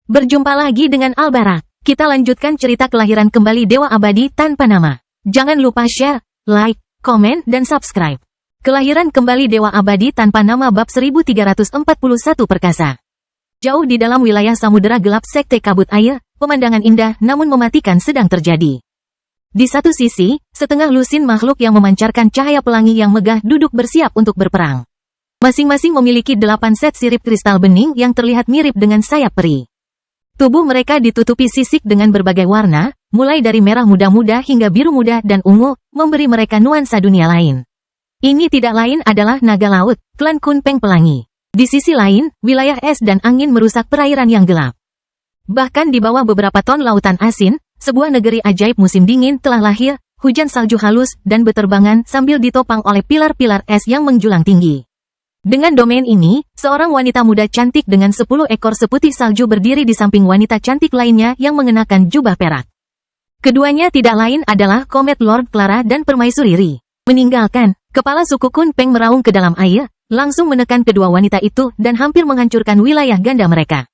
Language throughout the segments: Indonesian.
Berjumpa lagi dengan Albarak. Kita lanjutkan cerita kelahiran kembali Dewa Abadi tanpa nama. Jangan lupa share, like, komen, dan subscribe. Kelahiran kembali Dewa Abadi tanpa nama bab 1341 perkasa. Jauh di dalam wilayah samudera gelap sekte kabut air, pemandangan indah namun mematikan sedang terjadi. Di satu sisi, setengah lusin makhluk yang memancarkan cahaya pelangi yang megah duduk bersiap untuk berperang. Masing-masing memiliki 8 set sirip kristal bening yang terlihat mirip dengan sayap peri. Tubuh mereka ditutupi sisik dengan berbagai warna, mulai dari merah muda-muda hingga biru muda dan ungu, memberi mereka nuansa dunia lain. Ini tidak lain adalah naga laut, klan Kunpeng Pelangi. Di sisi lain, wilayah es dan angin merusak perairan yang gelap. Bahkan di bawah beberapa ton lautan asin, sebuah negeri ajaib musim dingin telah lahir, hujan salju halus dan beterbangan sambil ditopang oleh pilar-pilar es yang menjulang tinggi. Dengan domain ini, seorang wanita muda cantik dengan 10 ekor seputih salju berdiri di samping wanita cantik lainnya yang mengenakan jubah perak. Keduanya tidak lain adalah Komet Lord Clara dan Permaisuri Ri. Meninggalkan, kepala suku Kunpeng meraung ke dalam air, langsung menekan kedua wanita itu dan hampir menghancurkan wilayah ganda mereka.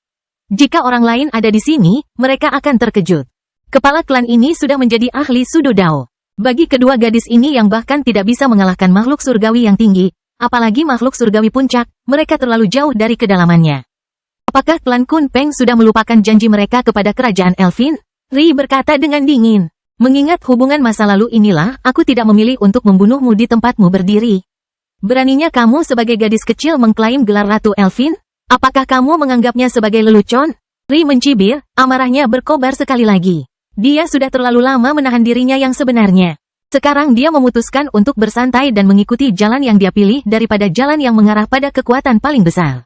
Jika orang lain ada di sini, mereka akan terkejut. Kepala klan ini sudah menjadi ahli Sudo Dao. Bagi kedua gadis ini yang bahkan tidak bisa mengalahkan makhluk surgawi yang tinggi, apalagi makhluk surgawi puncak, mereka terlalu jauh dari kedalamannya. Apakah klan Kunpeng sudah melupakan janji mereka kepada kerajaan Elfin? Ri berkata dengan dingin. Mengingat hubungan masa lalu inilah, aku tidak memilih untuk membunuhmu di tempatmu berdiri. Beraninya kamu sebagai gadis kecil mengklaim gelar Ratu Elfin? Apakah kamu menganggapnya sebagai lelucon? Ri mencibir, amarahnya berkobar sekali lagi. Dia sudah terlalu lama menahan dirinya yang sebenarnya. Sekarang dia memutuskan untuk bersantai dan mengikuti jalan yang dia pilih daripada jalan yang mengarah pada kekuatan paling besar.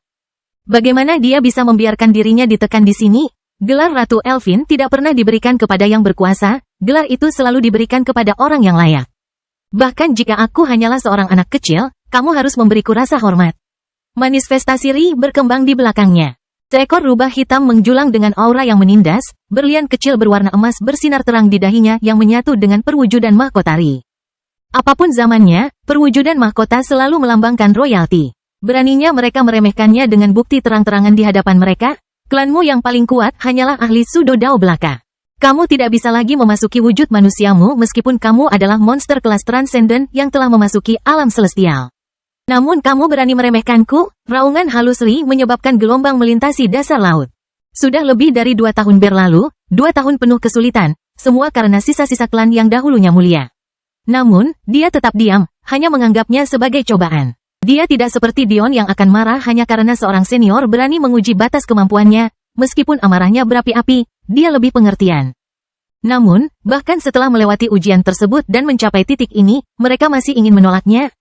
Bagaimana dia bisa membiarkan dirinya ditekan di sini? Gelar Ratu Elfin tidak pernah diberikan kepada yang berkuasa, gelar itu selalu diberikan kepada orang yang layak. Bahkan jika aku hanyalah seorang anak kecil, kamu harus memberiku rasa hormat. Manifestasi Ri berkembang di belakangnya. Seekor rubah hitam menjulang dengan aura yang menindas, berlian kecil berwarna emas bersinar terang di dahinya yang menyatu dengan perwujudan mahkota Ri. Apapun zamannya, perwujudan mahkota selalu melambangkan royalti. Beraninya mereka meremehkannya dengan bukti terang-terangan di hadapan mereka? Klanmu yang paling kuat hanyalah ahli Sudo Dao belaka. Kamu tidak bisa lagi memasuki wujud manusiamu meskipun kamu adalah monster kelas transenden yang telah memasuki alam celestial. Namun kamu berani meremehkanku? Raungan halus Ri menyebabkan gelombang melintasi dasar laut. Sudah lebih dari 2 tahun berlalu, 2 tahun penuh kesulitan, semua karena sisa-sisa klan yang dahulunya mulia. Namun, dia tetap diam, hanya menganggapnya sebagai cobaan. Dia tidak seperti Dion yang akan marah hanya karena seorang senior berani menguji batas kemampuannya, meskipun amarahnya berapi-api, dia lebih pengertian. Namun, bahkan setelah melewati ujian tersebut dan mencapai titik ini, mereka masih ingin menolaknya.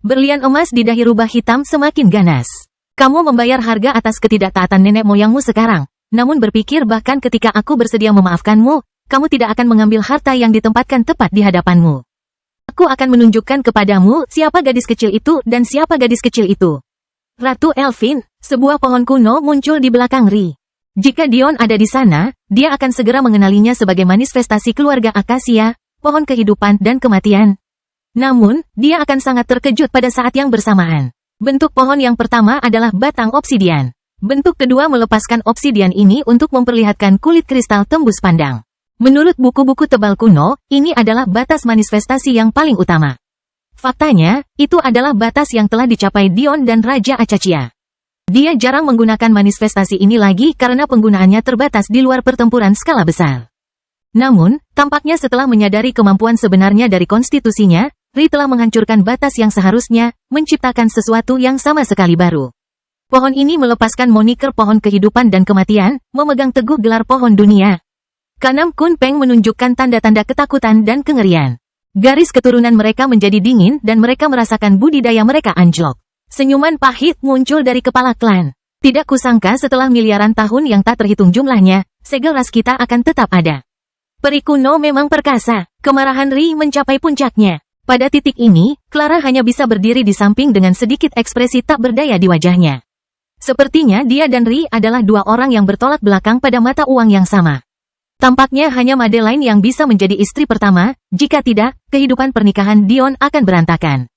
Berlian emas di dahi rubah hitam semakin ganas. Kamu membayar harga atas ketidaktaatan nenek moyangmu sekarang, namun berpikir bahkan ketika aku bersedia memaafkanmu, kamu tidak akan mengambil harta yang ditempatkan tepat di hadapanmu. Aku akan menunjukkan kepadamu siapa gadis kecil itu dan siapa gadis kecil itu. Ratu Elfin, sebuah pohon kuno muncul di belakang Ri. Jika Dion ada di sana, dia akan segera mengenalinya sebagai manifestasi keluarga Akasia, pohon kehidupan dan kematian. Namun, dia akan sangat terkejut pada saat yang bersamaan. Bentuk pohon yang pertama adalah batang obsidian. Bentuk kedua melepaskan obsidian ini untuk memperlihatkan kulit kristal tembus pandang. Menurut buku-buku tebal kuno, ini adalah batas manifestasi yang paling utama. Faktanya, itu adalah batas yang telah dicapai Dion dan Raja Acacia. Dia jarang menggunakan manifestasi ini lagi karena penggunaannya terbatas di luar pertempuran skala besar. Namun, tampaknya setelah menyadari kemampuan sebenarnya dari konstitusinya, Ri telah menghancurkan batas yang seharusnya, menciptakan sesuatu yang sama sekali baru. Pohon ini melepaskan moniker pohon kehidupan dan kematian, memegang teguh gelar pohon dunia. Keenam Kunpeng menunjukkan tanda-tanda ketakutan dan kengerian. Garis keturunan mereka menjadi dingin dan mereka merasakan budidaya mereka anjlok. Senyuman pahit muncul dari kepala klan. Tidak kusangka setelah miliaran tahun yang tak terhitung jumlahnya, segel ras kita akan tetap ada. Peri kuno memang perkasa. Kemarahan Ri mencapai puncaknya. Pada titik ini, Clara hanya bisa berdiri di samping dengan sedikit ekspresi tak berdaya di wajahnya. Sepertinya dia dan Ri adalah dua orang yang bertolak belakang pada mata uang yang sama. Tampaknya hanya Madeline yang bisa menjadi istri pertama, jika tidak, kehidupan pernikahan Dion akan berantakan.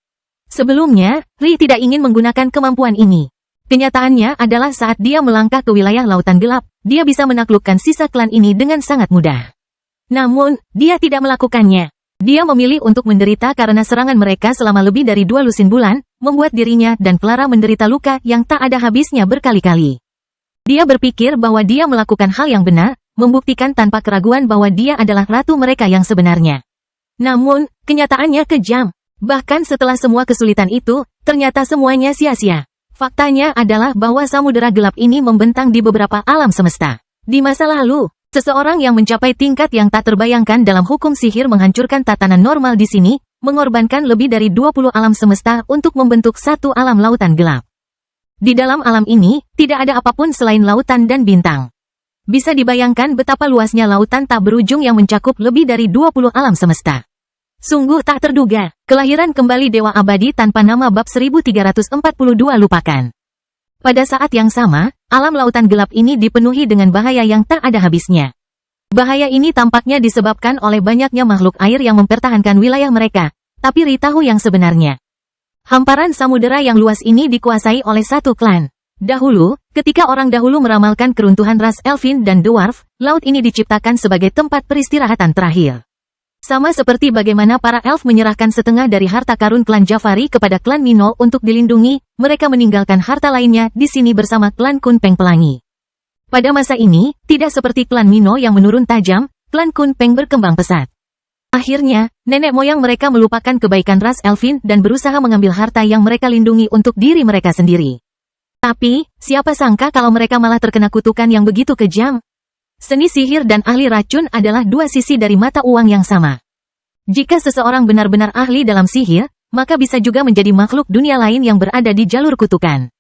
Sebelumnya, Ri tidak ingin menggunakan kemampuan ini. Kenyataannya adalah saat dia melangkah ke wilayah Lautan Gelap, dia bisa menaklukkan sisa klan ini dengan sangat mudah. Namun, dia tidak melakukannya. Dia memilih untuk menderita karena serangan mereka selama lebih dari 2 lusin bulan, membuat dirinya dan Clara menderita luka yang tak ada habisnya berkali-kali. Dia berpikir bahwa dia melakukan hal yang benar, membuktikan tanpa keraguan bahwa dia adalah ratu mereka yang sebenarnya. Namun, kenyataannya kejam. Bahkan setelah semua kesulitan itu, ternyata semuanya sia-sia. Faktanya adalah bahwa samudera gelap ini membentang di beberapa alam semesta. Di masa lalu, seseorang yang mencapai tingkat yang tak terbayangkan dalam hukum sihir menghancurkan tatanan normal di sini, mengorbankan lebih dari 20 alam semesta untuk membentuk satu alam lautan gelap. Di dalam alam ini, tidak ada apapun selain lautan dan bintang. Bisa dibayangkan betapa luasnya lautan tak berujung yang mencakup lebih dari 20 alam semesta. Sungguh tak terduga, kelahiran kembali Dewa Abadi tanpa nama bab 1342 lupakan. Pada saat yang sama, alam lautan gelap ini dipenuhi dengan bahaya yang tak ada habisnya. Bahaya ini tampaknya disebabkan oleh banyaknya makhluk air yang mempertahankan wilayah mereka, tapi Ri tahu yang sebenarnya. Hamparan samudera yang luas ini dikuasai oleh satu klan. Dahulu, ketika orang dahulu meramalkan keruntuhan ras Elfin dan Dwarf, laut ini diciptakan sebagai tempat peristirahatan terakhir. Sama seperti bagaimana para elf menyerahkan setengah dari harta karun klan Jafari kepada klan Mino untuk dilindungi, mereka meninggalkan harta lainnya di sini bersama klan Kunpeng Pelangi. Pada masa ini, tidak seperti klan Mino yang menurun tajam, klan Kunpeng berkembang pesat. Akhirnya, nenek moyang mereka melupakan kebaikan ras Elfin dan berusaha mengambil harta yang mereka lindungi untuk diri mereka sendiri. Tapi, siapa sangka kalau mereka malah terkena kutukan yang begitu kejam? Seni sihir dan ahli racun adalah dua sisi dari mata uang yang sama. Jika seseorang benar-benar ahli dalam sihir, maka bisa juga menjadi makhluk dunia lain yang berada di jalur kutukan.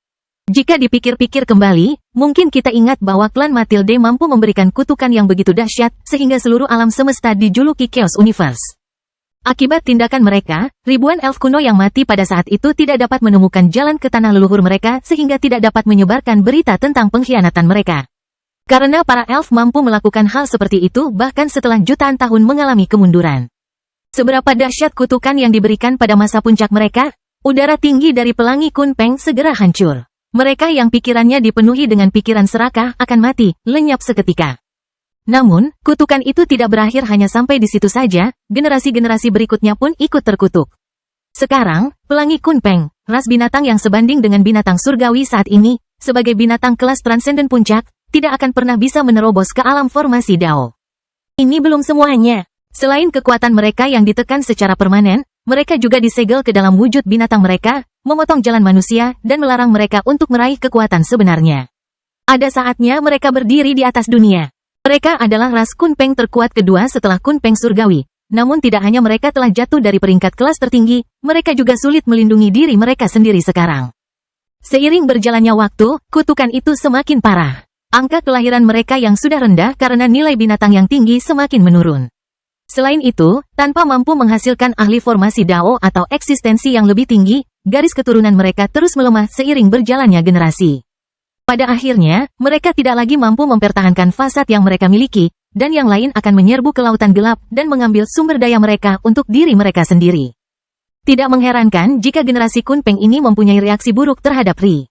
Jika dipikir-pikir kembali, mungkin kita ingat bahwa klan Matilde mampu memberikan kutukan yang begitu dahsyat, sehingga seluruh alam semesta dijuluki Chaos Universe. Akibat tindakan mereka, ribuan elf kuno yang mati pada saat itu tidak dapat menemukan jalan ke tanah leluhur mereka sehingga tidak dapat menyebarkan berita tentang pengkhianatan mereka. Karena para elf mampu melakukan hal seperti itu bahkan setelah jutaan tahun mengalami kemunduran. Seberapa dahsyat kutukan yang diberikan pada masa puncak mereka, udara tinggi dari pelangi Kunpeng segera hancur. Mereka yang pikirannya dipenuhi dengan pikiran serakah akan mati, lenyap seketika. Namun, kutukan itu tidak berakhir hanya sampai di situ saja, generasi-generasi berikutnya pun ikut terkutuk. Sekarang, pelangi Kunpeng, ras binatang yang sebanding dengan binatang surgawi saat ini, sebagai binatang kelas transenden puncak, tidak akan pernah bisa menerobos ke alam formasi Dao. Ini belum semuanya. Selain kekuatan mereka yang ditekan secara permanen, mereka juga disegel ke dalam wujud binatang mereka, memotong jalan manusia, dan melarang mereka untuk meraih kekuatan sebenarnya. Ada saatnya mereka berdiri di atas dunia. Mereka adalah ras Kunpeng terkuat kedua setelah Kunpeng surgawi. Namun tidak hanya mereka telah jatuh dari peringkat kelas tertinggi, mereka juga sulit melindungi diri mereka sendiri sekarang. Seiring berjalannya waktu, kutukan itu semakin parah. Angka kelahiran mereka yang sudah rendah karena nilai binatang yang tinggi semakin menurun. Selain itu, tanpa mampu menghasilkan ahli formasi Dao atau eksistensi yang lebih tinggi, garis keturunan mereka terus melemah seiring berjalannya generasi. Pada akhirnya, mereka tidak lagi mampu mempertahankan fasad yang mereka miliki, dan yang lain akan menyerbu ke lautan gelap dan mengambil sumber daya mereka untuk diri mereka sendiri. Tidak mengherankan jika generasi Kunpeng ini mempunyai reaksi buruk terhadap Ri.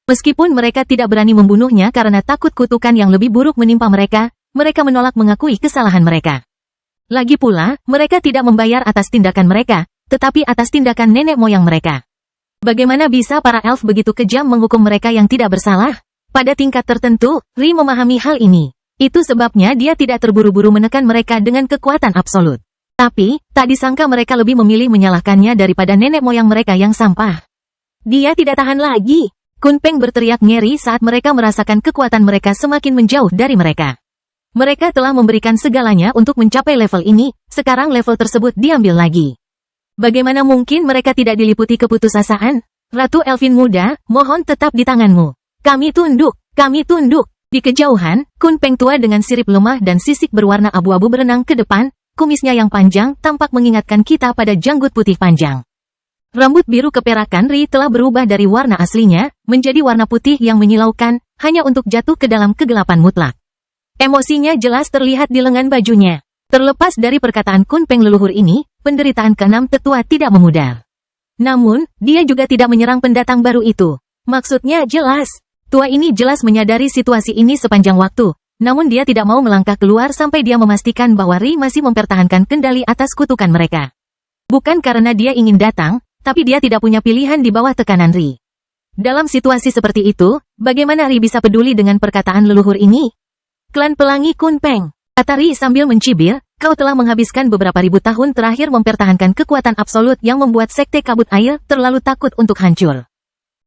Meskipun mereka tidak berani membunuhnya karena takut kutukan yang lebih buruk menimpa mereka, mereka menolak mengakui kesalahan mereka. Lagi pula, mereka tidak membayar atas tindakan mereka, tetapi atas tindakan nenek moyang mereka. Bagaimana bisa para elf begitu kejam menghukum mereka yang tidak bersalah? Pada tingkat tertentu, Ri memahami hal ini. Itu sebabnya dia tidak terburu-buru menekan mereka dengan kekuatan absolut. Tapi, tak disangka mereka lebih memilih menyalahkannya daripada nenek moyang mereka yang sampah. Dia tidak tahan lagi. Kunpeng berteriak ngeri saat mereka merasakan kekuatan mereka semakin menjauh dari mereka. Mereka telah memberikan segalanya untuk mencapai level ini, sekarang level tersebut diambil lagi. Bagaimana mungkin mereka tidak diliputi keputusasaan? Ratu Elfin muda, mohon tetap di tanganmu. Kami tunduk, kami tunduk. Di kejauhan, Kunpeng tua dengan sirip lemah dan sisik berwarna abu-abu berenang ke depan, kumisnya yang panjang tampak mengingatkan kita pada janggut putih panjang. Rambut biru keperakan Ri telah berubah dari warna aslinya, menjadi warna putih yang menyilaukan, hanya untuk jatuh ke dalam kegelapan mutlak. Emosinya jelas terlihat di lengan bajunya. Terlepas dari perkataan Kunpeng leluhur ini, penderitaan keenam tetua tidak memudar. Namun, dia juga tidak menyerang pendatang baru itu. Maksudnya jelas. Tua ini jelas menyadari situasi ini sepanjang waktu. Namun dia tidak mau melangkah keluar sampai dia memastikan bahwa Ri masih mempertahankan kendali atas kutukan mereka. Bukan karena dia ingin datang, tapi dia tidak punya pilihan di bawah tekanan Ri. Dalam situasi seperti itu, bagaimana Ri bisa peduli dengan perkataan leluhur ini? Klan Pelangi Kunpeng, kata Ri sambil mencibir, kau telah menghabiskan beberapa ribu tahun terakhir mempertahankan kekuatan absolut yang membuat Sekte Kabut Air terlalu takut untuk hancur.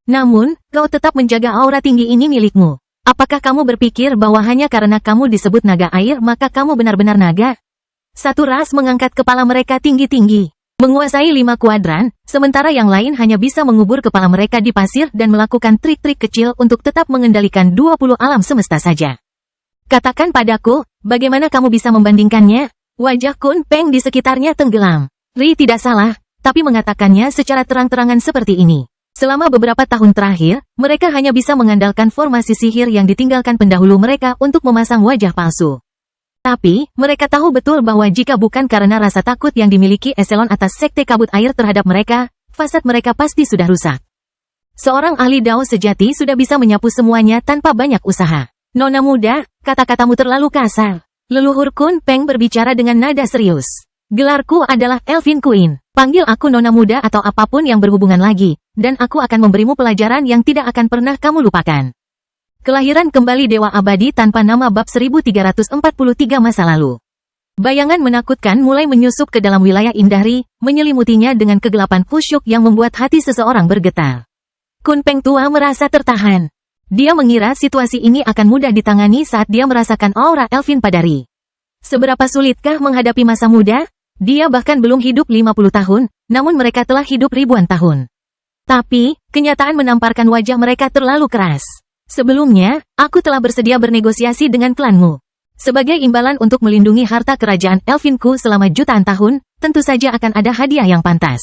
Namun, kau tetap menjaga aura tinggi ini milikmu. Apakah kamu berpikir bahwa hanya karena kamu disebut naga air maka kamu benar-benar naga? Satu ras mengangkat kepala mereka tinggi-tinggi, menguasai 5 kuadran, sementara yang lain hanya bisa mengubur kepala mereka di pasir dan melakukan trik-trik kecil untuk tetap mengendalikan 20 alam semesta saja. Katakan padaku, bagaimana kamu bisa membandingkannya? Wajah Kunpeng di sekitarnya tenggelam. Ri tidak salah, tapi mengatakannya secara terang-terangan seperti ini. Selama beberapa tahun terakhir, mereka hanya bisa mengandalkan formasi sihir yang ditinggalkan pendahulu mereka untuk memasang wajah palsu. Tapi, mereka tahu betul bahwa jika bukan karena rasa takut yang dimiliki eselon atas Sekte Kabut Air terhadap mereka, fasad mereka pasti sudah rusak. Seorang ahli Dao sejati sudah bisa menyapu semuanya tanpa banyak usaha. Nona muda, kata-katamu terlalu kasar. Leluhur Kunpeng berbicara dengan nada serius. Gelarku adalah Elfin Queen. Panggil aku Nona muda atau apapun yang berhubungan lagi, dan aku akan memberimu pelajaran yang tidak akan pernah kamu lupakan. Kelahiran kembali Dewa Abadi tanpa nama bab 1343 masa lalu. Bayangan menakutkan mulai menyusup ke dalam wilayah Indahri, menyelimutinya dengan kegelapan khusyuk yang membuat hati seseorang bergetar. Kunpeng tua merasa tertahan. Dia mengira situasi ini akan mudah ditangani saat dia merasakan aura Elfin pada Ri. Seberapa sulitkah menghadapi masa muda? Dia bahkan belum hidup 50 tahun, namun mereka telah hidup ribuan tahun. Tapi, kenyataan menamparkan wajah mereka terlalu keras. Sebelumnya, aku telah bersedia bernegosiasi dengan klanmu. Sebagai imbalan untuk melindungi harta kerajaan Elfinku selama jutaan tahun, tentu saja akan ada hadiah yang pantas.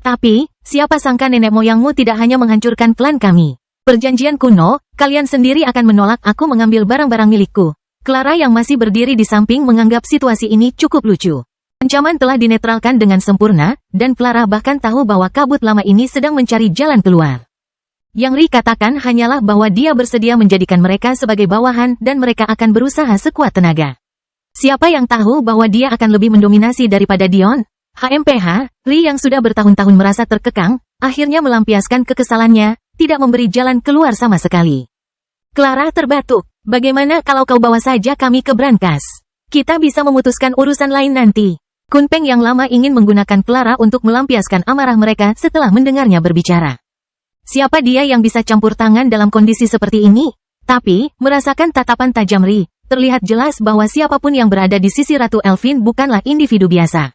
Tapi, siapa sangka nenek moyangmu tidak hanya menghancurkan klan kami. Perjanjian kuno, kalian sendiri akan menolak aku mengambil barang-barang milikku. Clara yang masih berdiri di samping menganggap situasi ini cukup lucu. Ancaman telah dinetralkan dengan sempurna, dan Clara bahkan tahu bahwa kabut lama ini sedang mencari jalan keluar. Yang Ri katakan hanyalah bahwa dia bersedia menjadikan mereka sebagai bawahan dan mereka akan berusaha sekuat tenaga. Siapa yang tahu bahwa dia akan lebih mendominasi daripada Dion? HMPH, Ri yang sudah bertahun-tahun merasa terkekang, akhirnya melampiaskan kekesalannya, tidak memberi jalan keluar sama sekali. Clara terbatuk. Bagaimana kalau kau bawa saja kami ke brankas? Kita bisa memutuskan urusan lain nanti. Kunpeng yang lama ingin menggunakan Clara untuk melampiaskan amarah mereka setelah mendengarnya berbicara. Siapa dia yang bisa campur tangan dalam kondisi seperti ini? Tapi, merasakan tatapan tajam Ri, terlihat jelas bahwa siapapun yang berada di sisi Ratu Elfin bukanlah individu biasa.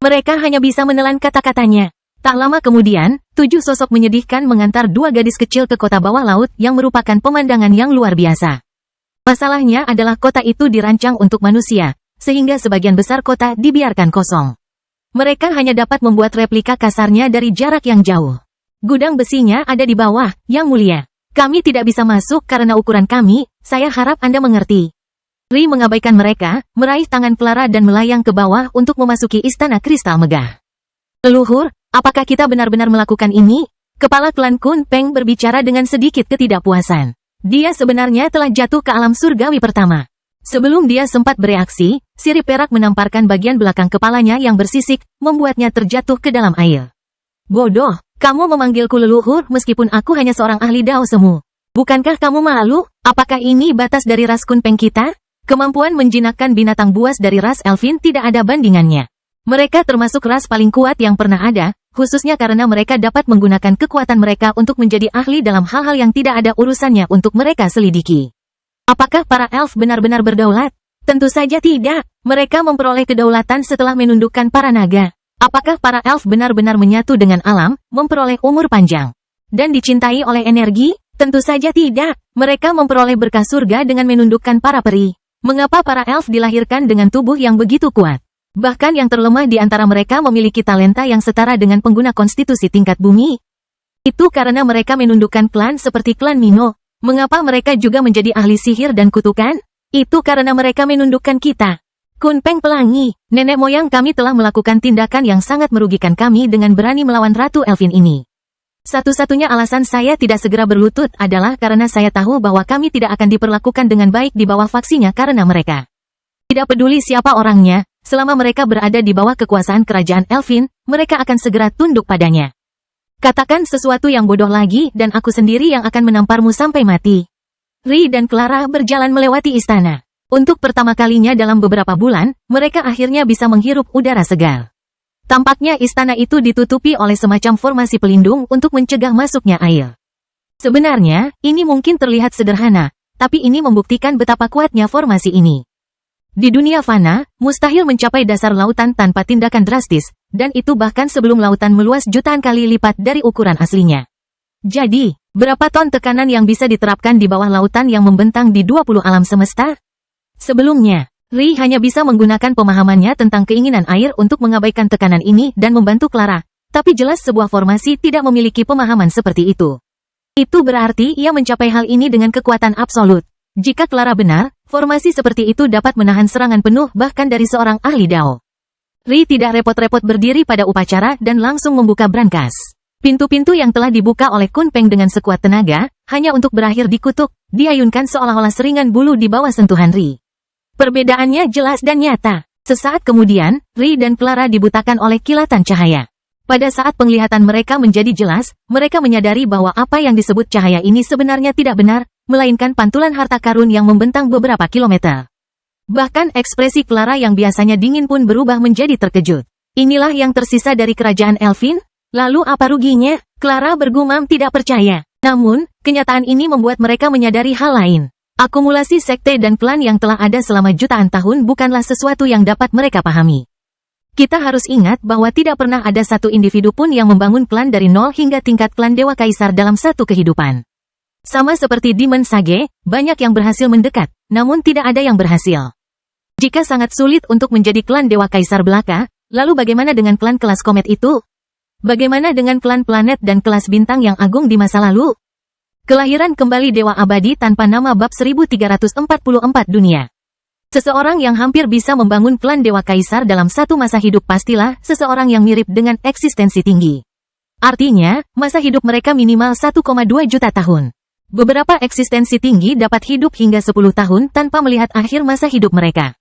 Mereka hanya bisa menelan kata-katanya. Tak lama kemudian, 7 sosok menyedihkan mengantar 2 gadis kecil ke kota bawah laut yang merupakan pemandangan yang luar biasa. Masalahnya adalah kota itu dirancang untuk manusia, sehingga sebagian besar kota dibiarkan kosong. Mereka hanya dapat membuat replika kasarnya dari jarak yang jauh. Gudang besinya ada di bawah, Yang Mulia. Kami tidak bisa masuk karena ukuran kami, saya harap Anda mengerti. Ri mengabaikan mereka, meraih tangan Clara dan melayang ke bawah untuk memasuki istana kristal megah. Leluhur, apakah kita benar-benar melakukan ini? Kepala klan Kunpeng berbicara dengan sedikit ketidakpuasan. Dia sebenarnya telah jatuh ke alam surgawi pertama. Sebelum dia sempat bereaksi, sirip perak menamparkan bagian belakang kepalanya yang bersisik, membuatnya terjatuh ke dalam air. Bodoh, kamu memanggilku leluhur meskipun aku hanya seorang ahli Dao semu. Bukankah kamu malu? Apakah ini batas dari ras Kunpeng kita? Kemampuan menjinakkan binatang buas dari ras Elfin tidak ada bandingannya. Mereka termasuk ras paling kuat yang pernah ada, khususnya karena mereka dapat menggunakan kekuatan mereka untuk menjadi ahli dalam hal-hal yang tidak ada urusannya untuk mereka selidiki. Apakah para elf benar-benar berdaulat? Tentu saja tidak. Mereka memperoleh kedaulatan setelah menundukkan para naga. Apakah para elf benar-benar menyatu dengan alam, memperoleh umur panjang, dan dicintai oleh energi? Tentu saja tidak. Mereka memperoleh berkah surga dengan menundukkan para peri. Mengapa para elf dilahirkan dengan tubuh yang begitu kuat? Bahkan yang terlemah di antara mereka memiliki talenta yang setara dengan pengguna konstitusi tingkat bumi. Itu karena mereka menundukkan klan seperti klan Mino. Mengapa mereka juga menjadi ahli sihir dan kutukan? Itu karena mereka menundukkan kita. Kunpeng Pelangi, nenek moyang kami telah melakukan tindakan yang sangat merugikan kami dengan berani melawan Ratu Elfin ini. Satu-satunya alasan saya tidak segera berlutut adalah karena saya tahu bahwa kami tidak akan diperlakukan dengan baik di bawah faksinya karena mereka. Tidak peduli siapa orangnya, selama mereka berada di bawah kekuasaan kerajaan Elfin, mereka akan segera tunduk padanya. Katakan sesuatu yang bodoh lagi dan aku sendiri yang akan menamparmu sampai mati. Ri dan Clara berjalan melewati istana. Untuk pertama kalinya dalam beberapa bulan, mereka akhirnya bisa menghirup udara segar. Tampaknya istana itu ditutupi oleh semacam formasi pelindung untuk mencegah masuknya air. Sebenarnya, ini mungkin terlihat sederhana, tapi ini membuktikan betapa kuatnya formasi ini. Di dunia fana, mustahil mencapai dasar lautan tanpa tindakan drastis, dan itu bahkan sebelum lautan meluas jutaan kali lipat dari ukuran aslinya. Jadi, berapa ton tekanan yang bisa diterapkan di bawah lautan yang membentang di 20 alam semesta? Sebelumnya, Ri hanya bisa menggunakan pemahamannya tentang keinginan air untuk mengabaikan tekanan ini dan membantu Clara, tapi jelas sebuah formasi tidak memiliki pemahaman seperti itu. Itu berarti ia mencapai hal ini dengan kekuatan absolut. Jika Clara benar, formasi seperti itu dapat menahan serangan penuh bahkan dari seorang ahli Dao. Ri tidak repot-repot berdiri pada upacara dan langsung membuka brankas. Pintu-pintu yang telah dibuka oleh Kun Peng dengan sekuat tenaga, hanya untuk berakhir dikutuk, diayunkan seolah-olah seringan bulu di bawah sentuhan Ri. Perbedaannya jelas dan nyata. Sesaat kemudian, Ri dan Clara dibutakan oleh kilatan cahaya. Pada saat penglihatan mereka menjadi jelas, mereka menyadari bahwa apa yang disebut cahaya ini sebenarnya tidak benar, melainkan pantulan harta karun yang membentang beberapa kilometer. Bahkan ekspresi Clara yang biasanya dingin pun berubah menjadi terkejut. Inilah yang tersisa dari kerajaan Elfin? Lalu apa ruginya? Clara bergumam tidak percaya. Namun, kenyataan ini membuat mereka menyadari hal lain. Akumulasi sekte dan klan yang telah ada selama jutaan tahun bukanlah sesuatu yang dapat mereka pahami. Kita harus ingat bahwa tidak pernah ada satu individu pun yang membangun klan dari nol hingga tingkat klan Dewa Kaisar dalam satu kehidupan. Sama seperti Demon Sage, banyak yang berhasil mendekat, namun tidak ada yang berhasil. Jika sangat sulit untuk menjadi klan Dewa Kaisar belaka, lalu bagaimana dengan klan kelas komet itu? Bagaimana dengan klan planet dan kelas bintang yang agung di masa lalu? Kelahiran kembali Dewa Abadi tanpa nama bab 1344 dunia. Seseorang yang hampir bisa membangun klan Dewa Kaisar dalam satu masa hidup pastilah seseorang yang mirip dengan eksistensi tinggi. Artinya, masa hidup mereka minimal 1,2 juta tahun. Beberapa eksistensi tinggi dapat hidup hingga 10 tahun tanpa melihat akhir masa hidup mereka.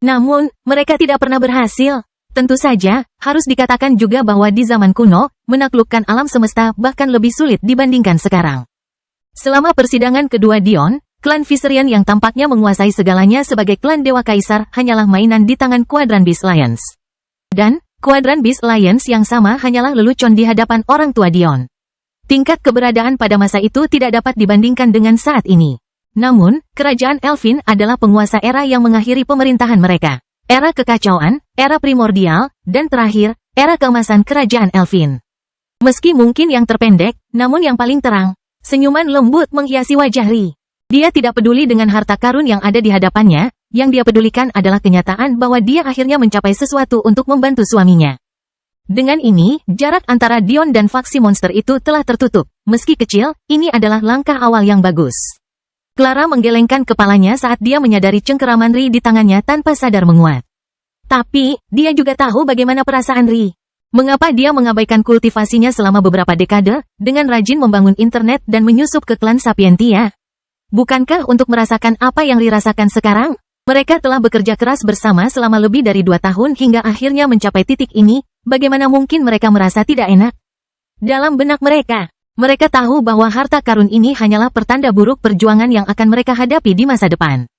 Namun, mereka tidak pernah berhasil. Tentu saja, harus dikatakan juga bahwa di zaman kuno, menaklukkan alam semesta bahkan lebih sulit dibandingkan sekarang. Selama persidangan kedua Dion, klan Viserion yang tampaknya menguasai segalanya sebagai klan Dewa Kaisar hanyalah mainan di tangan Quadrant Beast Alliance. Dan, Quadrant Beast Alliance yang sama hanyalah lelucon di hadapan orang tua Dion. Tingkat keberadaan pada masa itu tidak dapat dibandingkan dengan saat ini. Namun, kerajaan Elfin adalah penguasa era yang mengakhiri pemerintahan mereka. Era kekacauan, era primordial, dan terakhir, era keemasan kerajaan Elfin. Meski mungkin yang terpendek, namun yang paling terang, senyuman lembut menghiasi wajah Ri. Dia tidak peduli dengan harta karun yang ada di hadapannya, yang dia pedulikan adalah kenyataan bahwa dia akhirnya mencapai sesuatu untuk membantu suaminya. Dengan ini, jarak antara Dion dan faksi monster itu telah tertutup. Meski kecil, ini adalah langkah awal yang bagus. Clara menggelengkan kepalanya saat dia menyadari cengkeraman Ri di tangannya tanpa sadar menguat. Tapi, dia juga tahu bagaimana perasaan Ri. Mengapa dia mengabaikan kultivasinya selama beberapa dekade, dengan rajin membangun internet dan menyusup ke klan Sapientia? Bukankah untuk merasakan apa yang Ri rasakan sekarang? Mereka telah bekerja keras bersama selama lebih dari 2 tahun hingga akhirnya mencapai titik ini, bagaimana mungkin mereka merasa tidak enak? Dalam benak mereka, mereka tahu bahwa harta karun ini hanyalah pertanda buruk perjuangan yang akan mereka hadapi di masa depan.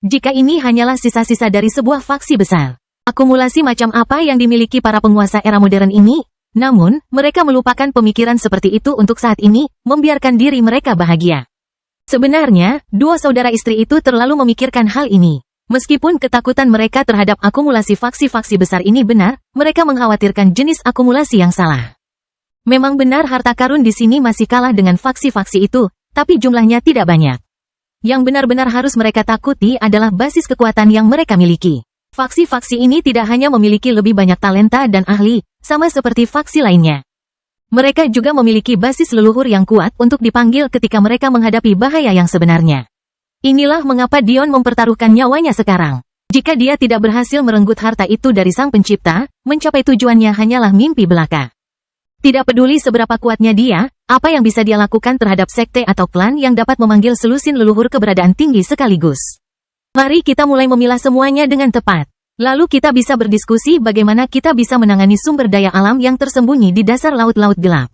Jika ini hanyalah sisa-sisa dari sebuah faksi besar. Akumulasi macam apa yang dimiliki para penguasa era modern ini? Namun, mereka melupakan pemikiran seperti itu untuk saat ini, membiarkan diri mereka bahagia. Sebenarnya, dua saudara istri itu terlalu memikirkan hal ini. Meskipun ketakutan mereka terhadap akumulasi faksi-faksi besar ini benar, mereka mengkhawatirkan jenis akumulasi yang salah. Memang benar harta karun di sini masih kalah dengan faksi-faksi itu, tapi jumlahnya tidak banyak. Yang benar-benar harus mereka takuti adalah basis kekuatan yang mereka miliki. Faksi-faksi ini tidak hanya memiliki lebih banyak talenta dan ahli, sama seperti faksi lainnya. Mereka juga memiliki basis leluhur yang kuat untuk dipanggil ketika mereka menghadapi bahaya yang sebenarnya. Inilah mengapa Dion mempertaruhkan nyawanya sekarang. Jika dia tidak berhasil merenggut harta itu dari sang pencipta, mencapai tujuannya hanyalah mimpi belaka. Tidak peduli seberapa kuatnya dia, apa yang bisa dia lakukan terhadap sekte atau klan yang dapat memanggil selusin leluhur keberadaan tinggi sekaligus. Mari kita mulai memilah semuanya dengan tepat. Lalu kita bisa berdiskusi bagaimana kita bisa menangani sumber daya alam yang tersembunyi di dasar laut-laut gelap.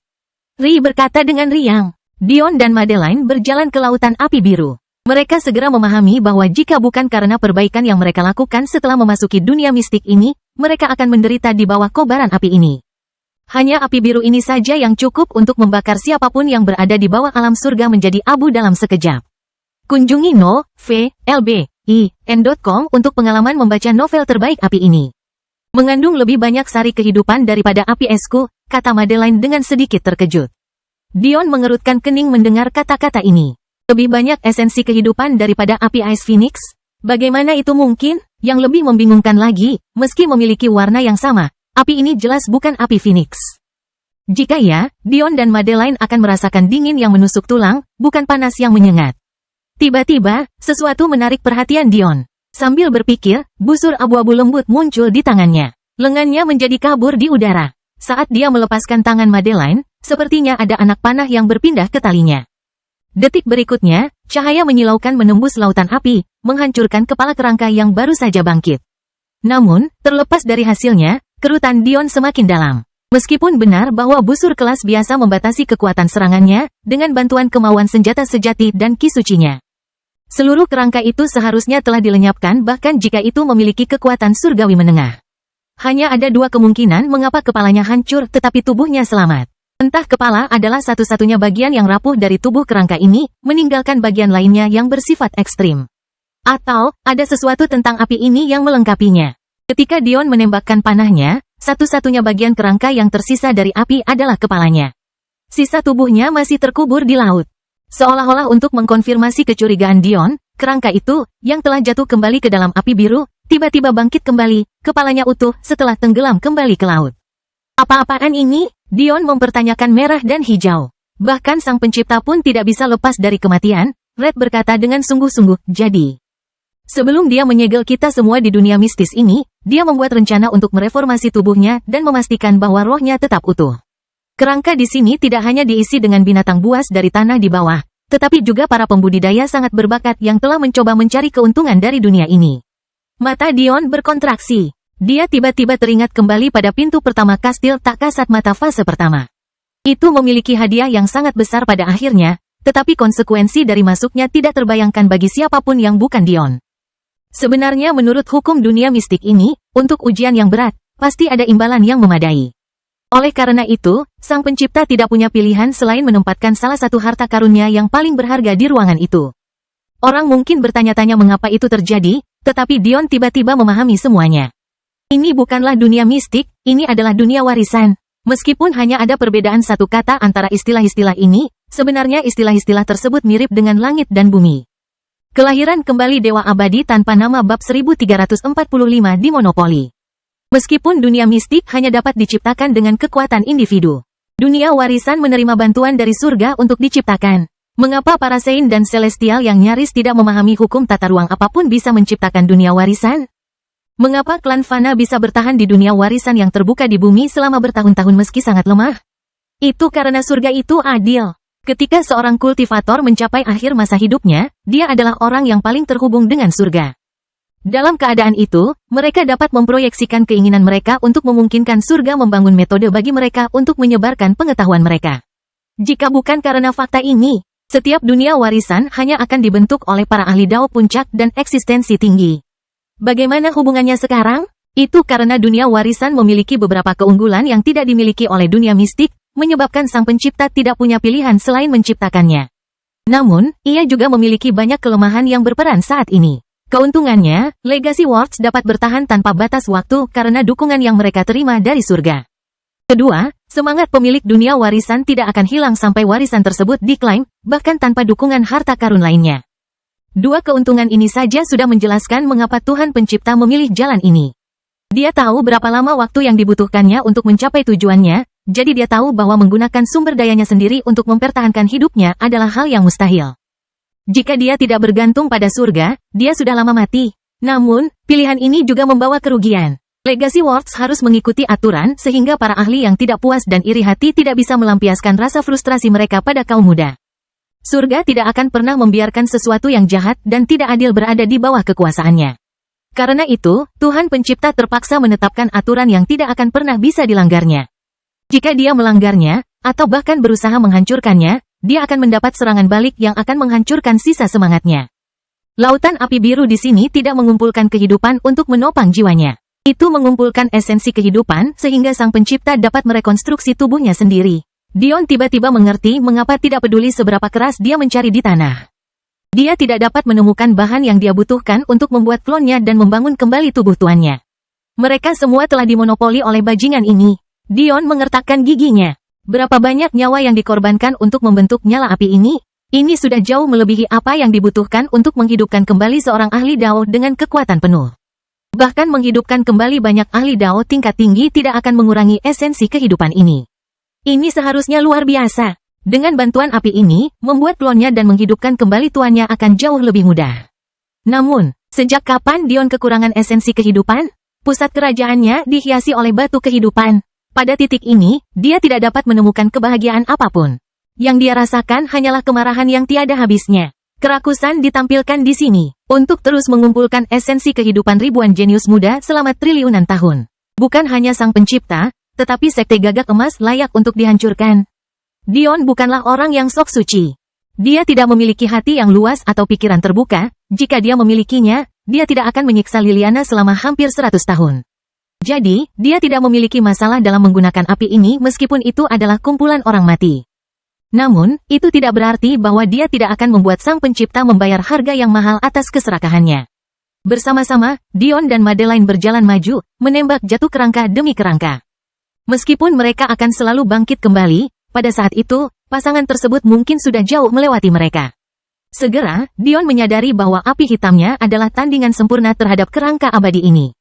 Ri berkata dengan riang. Dion dan Madeline berjalan ke lautan api biru. Mereka segera memahami bahwa jika bukan karena perbaikan yang mereka lakukan setelah memasuki dunia mistik ini, mereka akan menderita di bawah kobaran api ini. Hanya api biru ini saja yang cukup untuk membakar siapapun yang berada di bawah alam surga menjadi abu dalam sekejap. Kunjungi novellbin.com untuk pengalaman membaca novel terbaik api ini. Mengandung lebih banyak sari kehidupan daripada api esku, kata Madeline dengan sedikit terkejut. Dion mengerutkan kening mendengar kata-kata ini. Lebih banyak esensi kehidupan daripada api Ice Phoenix? Bagaimana itu mungkin? Yang lebih membingungkan lagi, meski memiliki warna yang sama, api ini jelas bukan api Phoenix. Jika ya, Dion dan Madeline akan merasakan dingin yang menusuk tulang, bukan panas yang menyengat. Tiba-tiba, sesuatu menarik perhatian Dion. Sambil berpikir, busur abu-abu lembut muncul di tangannya. Lengannya menjadi kabur di udara. Saat dia melepaskan tangan Madeline, sepertinya ada anak panah yang berpindah ke talinya. Detik berikutnya, cahaya menyilaukan menembus lautan api, menghancurkan kepala kerangka yang baru saja bangkit. Namun, terlepas dari hasilnya, kerutan Dion semakin dalam. Meskipun benar bahwa busur kelas biasa membatasi kekuatan serangannya, dengan bantuan kemauan senjata sejati dan ki sucinya. Seluruh kerangka itu seharusnya telah dilenyapkan bahkan jika itu memiliki kekuatan surgawi menengah. Hanya ada dua kemungkinan mengapa kepalanya hancur tetapi tubuhnya selamat. Entah kepala adalah satu-satunya bagian yang rapuh dari tubuh kerangka ini, meninggalkan bagian lainnya yang bersifat ekstrim. Atau, ada sesuatu tentang api ini yang melengkapinya. Ketika Dion menembakkan panahnya, satu-satunya bagian kerangka yang tersisa dari api adalah kepalanya. Sisa tubuhnya masih terkubur di laut. Seolah-olah untuk mengkonfirmasi kecurigaan Dion, kerangka itu, yang telah jatuh kembali ke dalam api biru, tiba-tiba bangkit kembali, kepalanya utuh setelah tenggelam kembali ke laut. Apa-apaan ini? Dion mempertanyakan merah dan hijau. Bahkan sang pencipta pun tidak bisa lepas dari kematian, Red berkata dengan sungguh-sungguh, jadi. Sebelum dia menyegel kita semua di dunia mistis ini, dia membuat rencana untuk mereformasi tubuhnya dan memastikan bahwa rohnya tetap utuh. Kerangka di sini tidak hanya diisi dengan binatang buas dari tanah di bawah, tetapi juga para pembudidaya sangat berbakat yang telah mencoba mencari keuntungan dari dunia ini. Mata Dion berkontraksi. Dia tiba-tiba teringat kembali pada pintu pertama kastil tak kasat mata fase pertama. Itu memiliki hadiah yang sangat besar pada akhirnya, tetapi konsekuensi dari masuknya tidak terbayangkan bagi siapapun yang bukan Dion. Sebenarnya menurut hukum dunia mistik ini, untuk ujian yang berat, pasti ada imbalan yang memadai. Oleh karena itu, sang pencipta tidak punya pilihan selain menempatkan salah satu harta karunnya yang paling berharga di ruangan itu. Orang mungkin bertanya-tanya mengapa itu terjadi, tetapi Dion tiba-tiba memahami semuanya. Ini bukanlah dunia mistik, ini adalah dunia warisan. Meskipun hanya ada perbedaan satu kata antara istilah-istilah ini, sebenarnya istilah-istilah tersebut mirip dengan langit dan bumi. Kelahiran kembali Dewa Abadi tanpa nama bab 1345 di Monopoli. Meskipun dunia mistik hanya dapat diciptakan dengan kekuatan individu. Dunia warisan menerima bantuan dari surga untuk diciptakan. Mengapa para Saint dan Celestial yang nyaris tidak memahami hukum tata ruang apapun bisa menciptakan dunia warisan? Mengapa klan Fana bisa bertahan di dunia warisan yang terbuka di bumi selama bertahun-tahun meski sangat lemah? Itu karena surga itu adil. Ketika seorang kultivator mencapai akhir masa hidupnya, dia adalah orang yang paling terhubung dengan surga. Dalam keadaan itu, mereka dapat memproyeksikan keinginan mereka untuk memungkinkan surga membangun metode bagi mereka untuk menyebarkan pengetahuan mereka. Jika bukan karena fakta ini, setiap dunia warisan hanya akan dibentuk oleh para ahli Dao puncak dan eksistensi tinggi. Bagaimana hubungannya sekarang? Itu karena dunia warisan memiliki beberapa keunggulan yang tidak dimiliki oleh dunia mistik, menyebabkan sang pencipta tidak punya pilihan selain menciptakannya. Namun, ia juga memiliki banyak kelemahan yang berperan saat ini. Keuntungannya, Legacy Worlds dapat bertahan tanpa batas waktu karena dukungan yang mereka terima dari surga. Kedua, semangat pemilik dunia warisan tidak akan hilang sampai warisan tersebut diklaim, bahkan tanpa dukungan harta karun lainnya. Dua keuntungan ini saja sudah menjelaskan mengapa Tuhan Pencipta memilih jalan ini. Dia tahu berapa lama waktu yang dibutuhkannya untuk mencapai tujuannya, jadi dia tahu bahwa menggunakan sumber dayanya sendiri untuk mempertahankan hidupnya adalah hal yang mustahil. Jika dia tidak bergantung pada surga, dia sudah lama mati. Namun, pilihan ini juga membawa kerugian. Legacy Works harus mengikuti aturan sehingga para ahli yang tidak puas dan iri hati tidak bisa melampiaskan rasa frustrasi mereka pada kaum muda. Surga tidak akan pernah membiarkan sesuatu yang jahat dan tidak adil berada di bawah kekuasaannya. Karena itu, Tuhan Pencipta terpaksa menetapkan aturan yang tidak akan pernah bisa dilanggarnya. Jika dia melanggarnya, atau bahkan berusaha menghancurkannya, dia akan mendapat serangan balik yang akan menghancurkan sisa semangatnya. Lautan api biru di sini tidak mengumpulkan kehidupan untuk menopang jiwanya. Itu mengumpulkan esensi kehidupan sehingga Sang Pencipta dapat merekonstruksi tubuhnya sendiri. Dion tiba-tiba mengerti mengapa tidak peduli seberapa keras dia mencari di tanah. Dia tidak dapat menemukan bahan yang dia butuhkan untuk membuat klonnya dan membangun kembali tubuh tuannya. Mereka semua telah dimonopoli oleh bajingan ini. Dion mengertakkan giginya. Berapa banyak nyawa yang dikorbankan untuk membentuk nyala api ini? Ini sudah jauh melebihi apa yang dibutuhkan untuk menghidupkan kembali seorang ahli Dao dengan kekuatan penuh. Bahkan menghidupkan kembali banyak ahli Dao tingkat tinggi tidak akan mengurangi esensi kehidupan ini. Ini seharusnya luar biasa. Dengan bantuan api ini, membuat klonnya dan menghidupkan kembali tuannya akan jauh lebih mudah. Namun, sejak kapan Dion kekurangan esensi kehidupan? Pusat kerajaannya dihiasi oleh batu kehidupan. Pada titik ini, dia tidak dapat menemukan kebahagiaan apapun. Yang dia rasakan hanyalah kemarahan yang tiada habisnya. Kerakusan ditampilkan di sini, untuk terus mengumpulkan esensi kehidupan ribuan jenius muda selama triliunan tahun. Bukan hanya Sang Pencipta, tetapi sekte gagak emas layak untuk dihancurkan. Dion bukanlah orang yang sok suci. Dia tidak memiliki hati yang luas atau pikiran terbuka. Jika dia memilikinya, dia tidak akan menyiksa Liliana selama hampir 100 tahun. Jadi, dia tidak memiliki masalah dalam menggunakan api ini meskipun itu adalah kumpulan orang mati. Namun, itu tidak berarti bahwa dia tidak akan membuat Sang Pencipta membayar harga yang mahal atas keserakahannya. Bersama-sama, Dion dan Madeline berjalan maju, menembak jatuh kerangka demi kerangka. Meskipun mereka akan selalu bangkit kembali, pada saat itu, pasangan tersebut mungkin sudah jauh melewati mereka. Segera, Dion menyadari bahwa api hitamnya adalah tandingan sempurna terhadap kerangka abadi ini.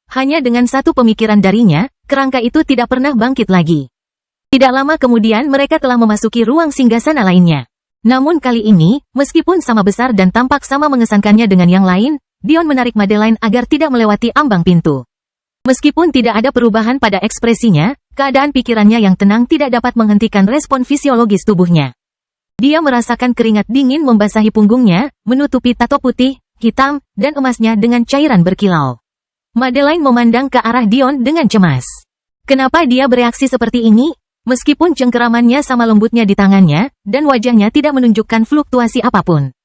Hanya dengan satu pemikiran darinya, kerangka itu tidak pernah bangkit lagi. Tidak lama kemudian mereka telah memasuki ruang singgasana lainnya. Namun kali ini, meskipun sama besar dan tampak sama mengesankannya dengan yang lain, Dion menarik Madeline agar tidak melewati ambang pintu. Meskipun tidak ada perubahan pada ekspresinya, keadaan pikirannya yang tenang tidak dapat menghentikan respon fisiologis tubuhnya. Dia merasakan keringat dingin membasahi punggungnya, menutupi tato putih, hitam, dan emasnya dengan cairan berkilau. Madeline memandang ke arah Dion dengan cemas. Kenapa dia bereaksi seperti ini? Meskipun cengkeramannya sama lembutnya di tangannya, dan wajahnya tidak menunjukkan fluktuasi apapun.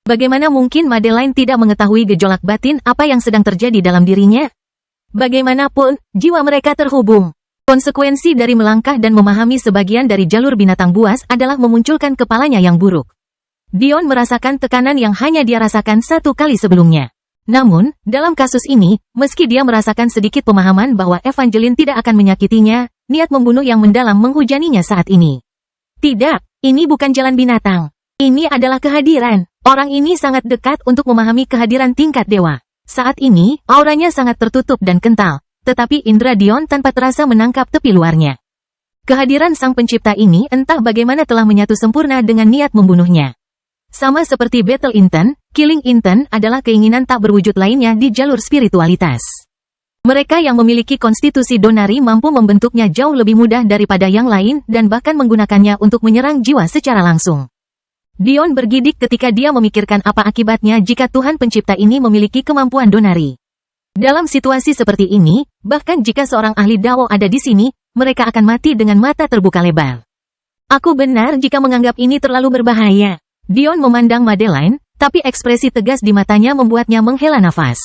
Bagaimana mungkin Madeline tidak mengetahui gejolak batin apa yang sedang terjadi dalam dirinya? Bagaimanapun, jiwa mereka terhubung. Konsekuensi dari melangkah dan memahami sebagian dari jalur binatang buas adalah memunculkan kepalanya yang buruk. Dion merasakan tekanan yang hanya dia rasakan satu kali sebelumnya. Namun, dalam kasus ini, meski dia merasakan sedikit pemahaman bahwa Evangeline tidak akan menyakitinya, niat membunuh yang mendalam menghujaninya saat ini. Tidak, ini bukan jalan binatang. Ini adalah kehadiran. Orang ini sangat dekat untuk memahami kehadiran tingkat dewa. Saat ini, auranya sangat tertutup dan kental, tetapi indera Dion tanpa terasa menangkap tepi luarnya. Kehadiran Sang Pencipta ini entah bagaimana telah menyatu sempurna dengan niat membunuhnya. Sama seperti Battle Intent, Killing Intent adalah keinginan tak berwujud lainnya di jalur spiritualitas. Mereka yang memiliki konstitusi donari mampu membentuknya jauh lebih mudah daripada yang lain dan bahkan menggunakannya untuk menyerang jiwa secara langsung. Dion bergidik ketika dia memikirkan apa akibatnya jika Tuhan Pencipta ini memiliki kemampuan donari. Dalam situasi seperti ini, bahkan jika seorang ahli Dao ada di sini, mereka akan mati dengan mata terbuka lebar. Aku benar jika menganggap ini terlalu berbahaya. Dion memandang Madeline, tapi ekspresi tegas di matanya membuatnya menghela nafas.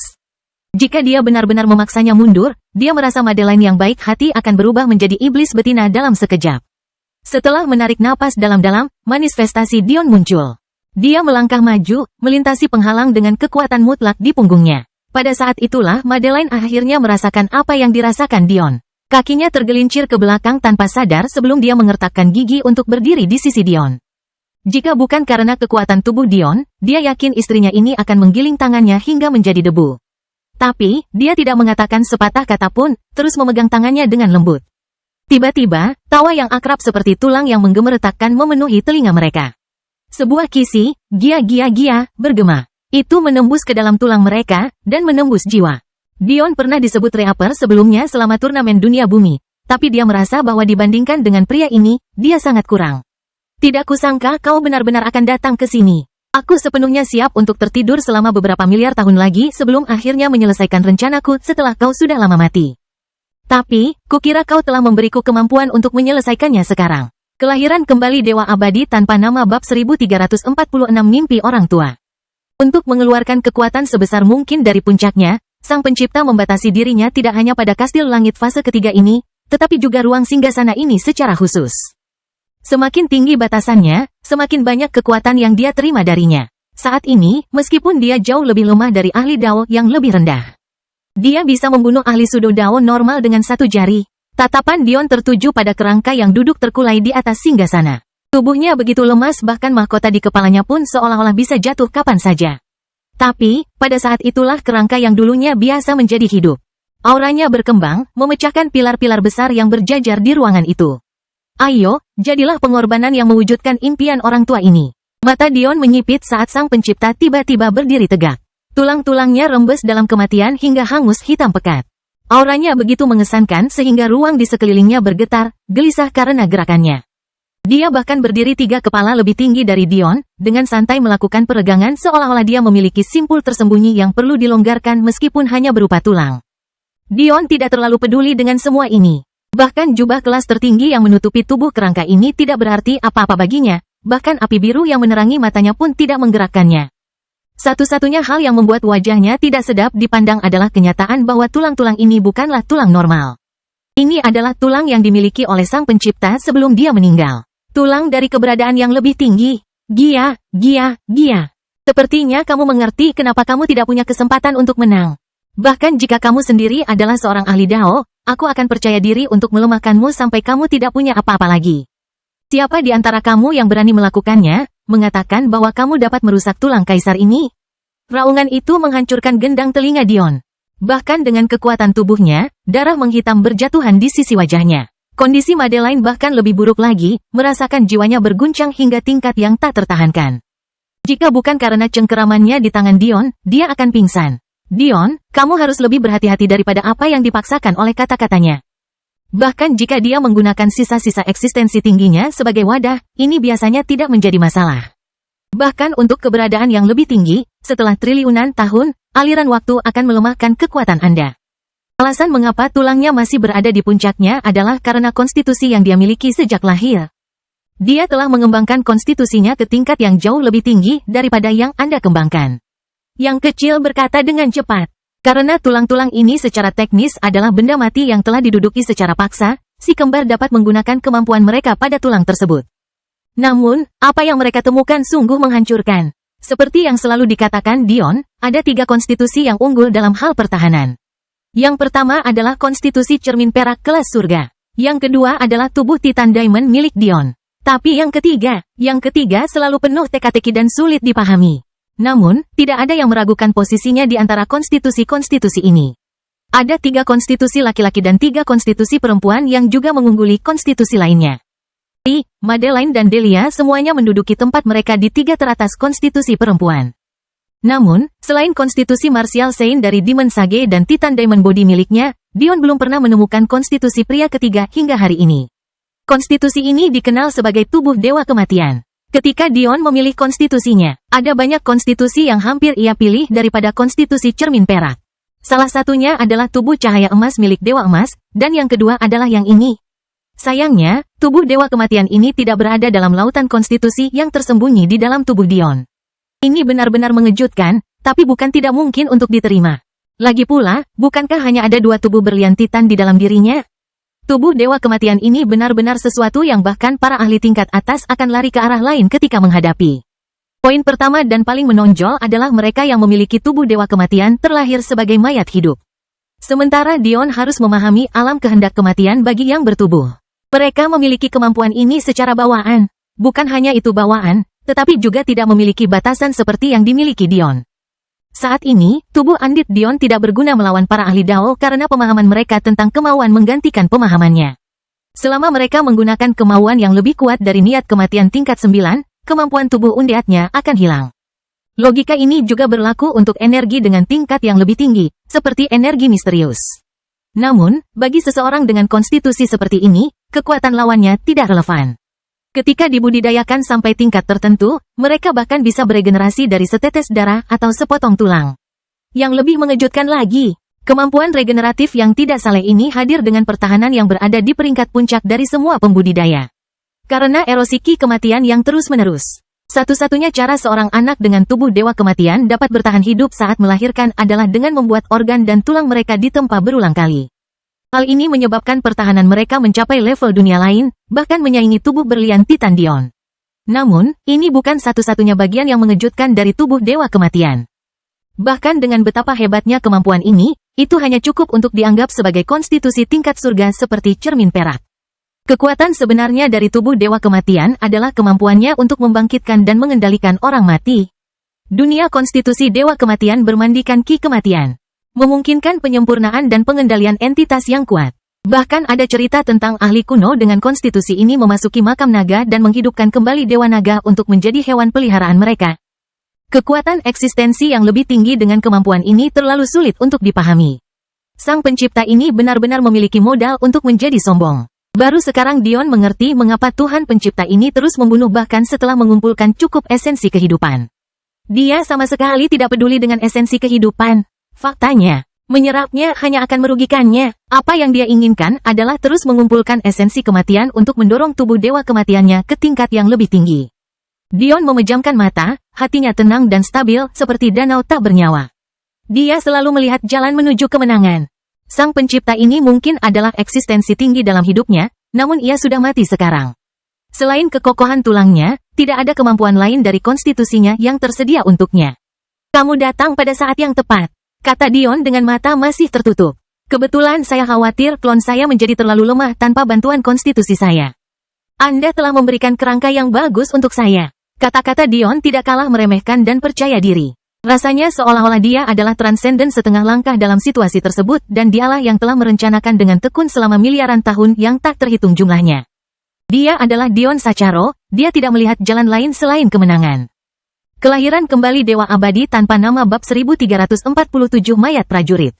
Jika dia benar-benar memaksanya mundur, dia merasa Madeline yang baik hati akan berubah menjadi iblis betina dalam sekejap. Setelah menarik napas dalam-dalam, manifestasi Dion muncul. Dia melangkah maju, melintasi penghalang dengan kekuatan mutlak di punggungnya. Pada saat itulah Madeline akhirnya merasakan apa yang dirasakan Dion. Kakinya tergelincir ke belakang tanpa sadar sebelum dia mengertakkan gigi untuk berdiri di sisi Dion. Jika bukan karena kekuatan tubuh Dion, dia yakin istrinya ini akan menggiling tangannya hingga menjadi debu. Tapi, dia tidak mengatakan sepatah kata pun, terus memegang tangannya dengan lembut. Tiba-tiba, tawa yang akrab seperti tulang yang menggemeretakkan memenuhi telinga mereka. Sebuah kisi, gia-gia-gia, bergema. Itu menembus ke dalam tulang mereka, dan menembus jiwa. Dion pernah disebut Reaper sebelumnya selama turnamen dunia bumi, tapi dia merasa bahwa dibandingkan dengan pria ini, dia sangat kurang. Tidak kusangka kau benar-benar akan datang ke sini. Aku sepenuhnya siap untuk tertidur selama beberapa miliar tahun lagi sebelum akhirnya menyelesaikan rencanaku setelah kau sudah lama mati. Tapi, kukira kau telah memberiku kemampuan untuk menyelesaikannya sekarang. Kelahiran kembali Dewa Abadi tanpa nama bab 1346 mimpi orang tua. Untuk mengeluarkan kekuatan sebesar mungkin dari puncaknya, Sang Pencipta membatasi dirinya tidak hanya pada kastil langit fase ketiga ini, tetapi juga ruang singgasana ini secara khusus. Semakin tinggi batasannya, semakin banyak kekuatan yang dia terima darinya. Saat ini, meskipun dia jauh lebih lemah dari ahli Dao yang lebih rendah, dia bisa membunuh ahli Sudo Dao normal dengan satu jari. Tatapan Dion tertuju pada kerangka yang duduk terkulai di atas singgasana. Tubuhnya begitu lemas bahkan mahkota di kepalanya pun seolah-olah bisa jatuh kapan saja. Tapi, pada saat itulah kerangka yang dulunya biasa menjadi hidup. Auranya berkembang, memecahkan pilar-pilar besar yang berjajar di ruangan itu. Ayo, jadilah pengorbanan yang mewujudkan impian orang tua ini. Mata Dion menyipit saat Sang Pencipta tiba-tiba berdiri tegak. Tulang-tulangnya rembes dalam kematian hingga hangus hitam pekat. Auranya begitu mengesankan sehingga ruang di sekelilingnya bergetar, gelisah karena gerakannya. Dia bahkan berdiri 3 kepala lebih tinggi dari Dion, dengan santai melakukan peregangan seolah-olah dia memiliki simpul tersembunyi yang perlu dilonggarkan meskipun hanya berupa tulang. Dion tidak terlalu peduli dengan semua ini. Bahkan jubah kelas tertinggi yang menutupi tubuh kerangka ini tidak berarti apa-apa baginya, bahkan api biru yang menerangi matanya pun tidak menggerakkannya. Satu-satunya hal yang membuat wajahnya tidak sedap dipandang adalah kenyataan bahwa tulang-tulang ini bukanlah tulang normal. Ini adalah tulang yang dimiliki oleh Sang Pencipta sebelum dia meninggal. Tulang dari keberadaan yang lebih tinggi. Gia. Sepertinya kamu mengerti kenapa kamu tidak punya kesempatan untuk menang. Bahkan jika kamu sendiri adalah seorang ahli Dao, aku akan percaya diri untuk melemahkanmu sampai kamu tidak punya apa-apa lagi. Siapa di antara kamu yang berani melakukannya, mengatakan bahwa kamu dapat merusak tulang kaisar ini? Raungan itu menghancurkan gendang telinga Dion. Bahkan dengan kekuatan tubuhnya, darah menghitam berjatuhan di sisi wajahnya. Kondisi Madeline bahkan lebih buruk lagi, merasakan jiwanya berguncang hingga tingkat yang tak tertahankan. Jika bukan karena cengkeramannya di tangan Dion, dia akan pingsan. Dion, kamu harus lebih berhati-hati daripada apa yang dipaksakan oleh kata-katanya. Bahkan jika dia menggunakan sisa-sisa eksistensi tingginya sebagai wadah, ini biasanya tidak menjadi masalah. Bahkan untuk keberadaan yang lebih tinggi, setelah triliunan tahun, aliran waktu akan melemahkan kekuatan Anda. Alasan mengapa tulangnya masih berada di puncaknya adalah karena konstitusi yang dia miliki sejak lahir. Dia telah mengembangkan konstitusinya ke tingkat yang jauh lebih tinggi daripada yang Anda kembangkan. Yang kecil berkata dengan cepat. Karena tulang-tulang ini secara teknis adalah benda mati yang telah diduduki secara paksa, si kembar dapat menggunakan kemampuan mereka pada tulang tersebut. Namun, apa yang mereka temukan sungguh menghancurkan. Seperti yang selalu dikatakan Dion, ada 3 konstitusi yang unggul dalam hal pertahanan. Yang pertama adalah konstitusi cermin perak kelas surga. Yang kedua adalah tubuh Titan Diamond milik Dion. Tapi yang ketiga selalu penuh teka-teki dan sulit dipahami. Namun, tidak ada yang meragukan posisinya di antara konstitusi-konstitusi ini. Ada 3 konstitusi laki-laki dan 3 konstitusi perempuan yang juga mengungguli konstitusi lainnya. Madeline dan Delia semuanya menduduki tempat mereka di 3 teratas konstitusi perempuan. Namun, selain konstitusi Martial Saint dari Demon Sage dan Titan Diamond Body miliknya, Dion belum pernah menemukan konstitusi pria ketiga hingga hari ini. Konstitusi ini dikenal sebagai tubuh Dewa Kematian. Ketika Dion memilih konstitusinya, ada banyak konstitusi yang hampir ia pilih daripada konstitusi cermin perak. Salah satunya adalah tubuh cahaya emas milik Dewa Emas, dan yang kedua adalah yang ini. Sayangnya, tubuh Dewa Kematian ini tidak berada dalam lautan konstitusi yang tersembunyi di dalam tubuh Dion. Ini benar-benar mengejutkan, tapi bukan tidak mungkin untuk diterima. Lagi pula, bukankah hanya ada 2 tubuh berlian Titan di dalam dirinya? Tubuh Dewa Kematian ini benar-benar sesuatu yang bahkan para ahli tingkat atas akan lari ke arah lain ketika menghadapi. Poin pertama dan paling menonjol adalah mereka yang memiliki tubuh Dewa Kematian terlahir sebagai mayat hidup. Sementara Dion harus memahami alam kehendak kematian bagi yang bertubuh. Mereka memiliki kemampuan ini secara bawaan. Bukan hanya itu bawaan, tetapi juga tidak memiliki batasan seperti yang dimiliki Dion. Saat ini, tubuh Andit Dion tidak berguna melawan para ahli Dao karena pemahaman mereka tentang kemauan menggantikan pemahamannya. Selama mereka menggunakan kemauan yang lebih kuat dari niat kematian tingkat 9, kemampuan tubuh undeadnya akan hilang. Logika ini juga berlaku untuk energi dengan tingkat yang lebih tinggi, seperti energi misterius. Namun, bagi seseorang dengan konstitusi seperti ini, kekuatan lawannya tidak relevan. Ketika dibudidayakan sampai tingkat tertentu, mereka bahkan bisa beregenerasi dari setetes darah atau sepotong tulang. Yang lebih mengejutkan lagi, kemampuan regeneratif yang tidak saleh ini hadir dengan pertahanan yang berada di peringkat puncak dari semua pembudidaya. Karena erosi ki kematian yang terus-menerus. Satu-satunya cara seorang anak dengan tubuh dewa kematian dapat bertahan hidup saat melahirkan adalah dengan membuat organ dan tulang mereka ditempa berulang kali. Hal ini menyebabkan pertahanan mereka mencapai level dunia lain, bahkan menyaingi tubuh berlian Titan Dion. Namun, ini bukan satu-satunya bagian yang mengejutkan dari tubuh dewa kematian. Bahkan dengan betapa hebatnya kemampuan ini, itu hanya cukup untuk dianggap sebagai konstitusi tingkat surga seperti cermin perak. Kekuatan sebenarnya dari tubuh dewa kematian adalah kemampuannya untuk membangkitkan dan mengendalikan orang mati. Dunia konstitusi dewa kematian bermandikan ki kematian, memungkinkan penyempurnaan dan pengendalian entitas yang kuat. Bahkan ada cerita tentang ahli kuno dengan konstitusi ini memasuki makam naga dan menghidupkan kembali dewa naga untuk menjadi hewan peliharaan mereka. Kekuatan eksistensi yang lebih tinggi dengan kemampuan ini terlalu sulit untuk dipahami. Sang pencipta ini benar-benar memiliki modal untuk menjadi sombong. Baru sekarang Dion mengerti mengapa Tuhan pencipta ini terus membunuh bahkan setelah mengumpulkan cukup esensi kehidupan. Dia sama sekali tidak peduli dengan esensi kehidupan. Faktanya, menyerapnya hanya akan merugikannya. Apa yang dia inginkan adalah terus mengumpulkan esensi kematian untuk mendorong tubuh dewa kematiannya ke tingkat yang lebih tinggi. Dion memejamkan mata, hatinya tenang dan stabil seperti danau tak bernyawa. Dia selalu melihat jalan menuju kemenangan. Sang pencipta ini mungkin adalah eksistensi tinggi dalam hidupnya, namun ia sudah mati sekarang. Selain kekokohan tulangnya, tidak ada kemampuan lain dari konstitusinya yang tersedia untuknya. Kamu datang pada saat yang tepat, kata Dion dengan mata masih tertutup. Kebetulan saya khawatir klon saya menjadi terlalu lemah tanpa bantuan konstitusi saya. Anda telah memberikan kerangka yang bagus untuk saya. Kata-kata Dion tidak kalah meremehkan dan percaya diri. Rasanya seolah-olah dia adalah transenden setengah langkah dalam situasi tersebut dan dialah yang telah merencanakan dengan tekun selama miliaran tahun yang tak terhitung jumlahnya. Dia adalah Dion Sacharo, dia tidak melihat jalan lain selain kemenangan. Kelahiran kembali Dewa Abadi tanpa nama bab 1347 mayat prajurit.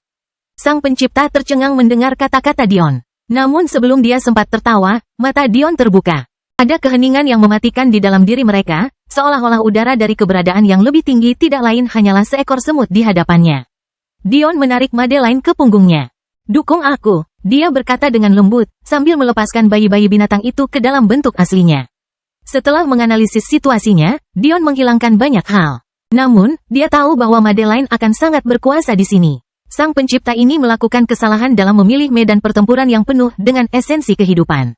Sang pencipta tercengang mendengar kata-kata Dion. Namun sebelum dia sempat tertawa, mata Dion terbuka. Ada keheningan yang mematikan di dalam diri mereka, seolah-olah udara dari keberadaan yang lebih tinggi tidak lain hanyalah seekor semut di hadapannya. Dion menarik Madeline ke punggungnya. Dukung aku, dia berkata dengan lembut, sambil melepaskan bayi-bayi binatang itu ke dalam bentuk aslinya. Setelah menganalisis situasinya, Dion menghilangkan banyak hal. Namun, dia tahu bahwa Madeline akan sangat berkuasa di sini. Sang pencipta ini melakukan kesalahan dalam memilih medan pertempuran yang penuh dengan esensi kehidupan.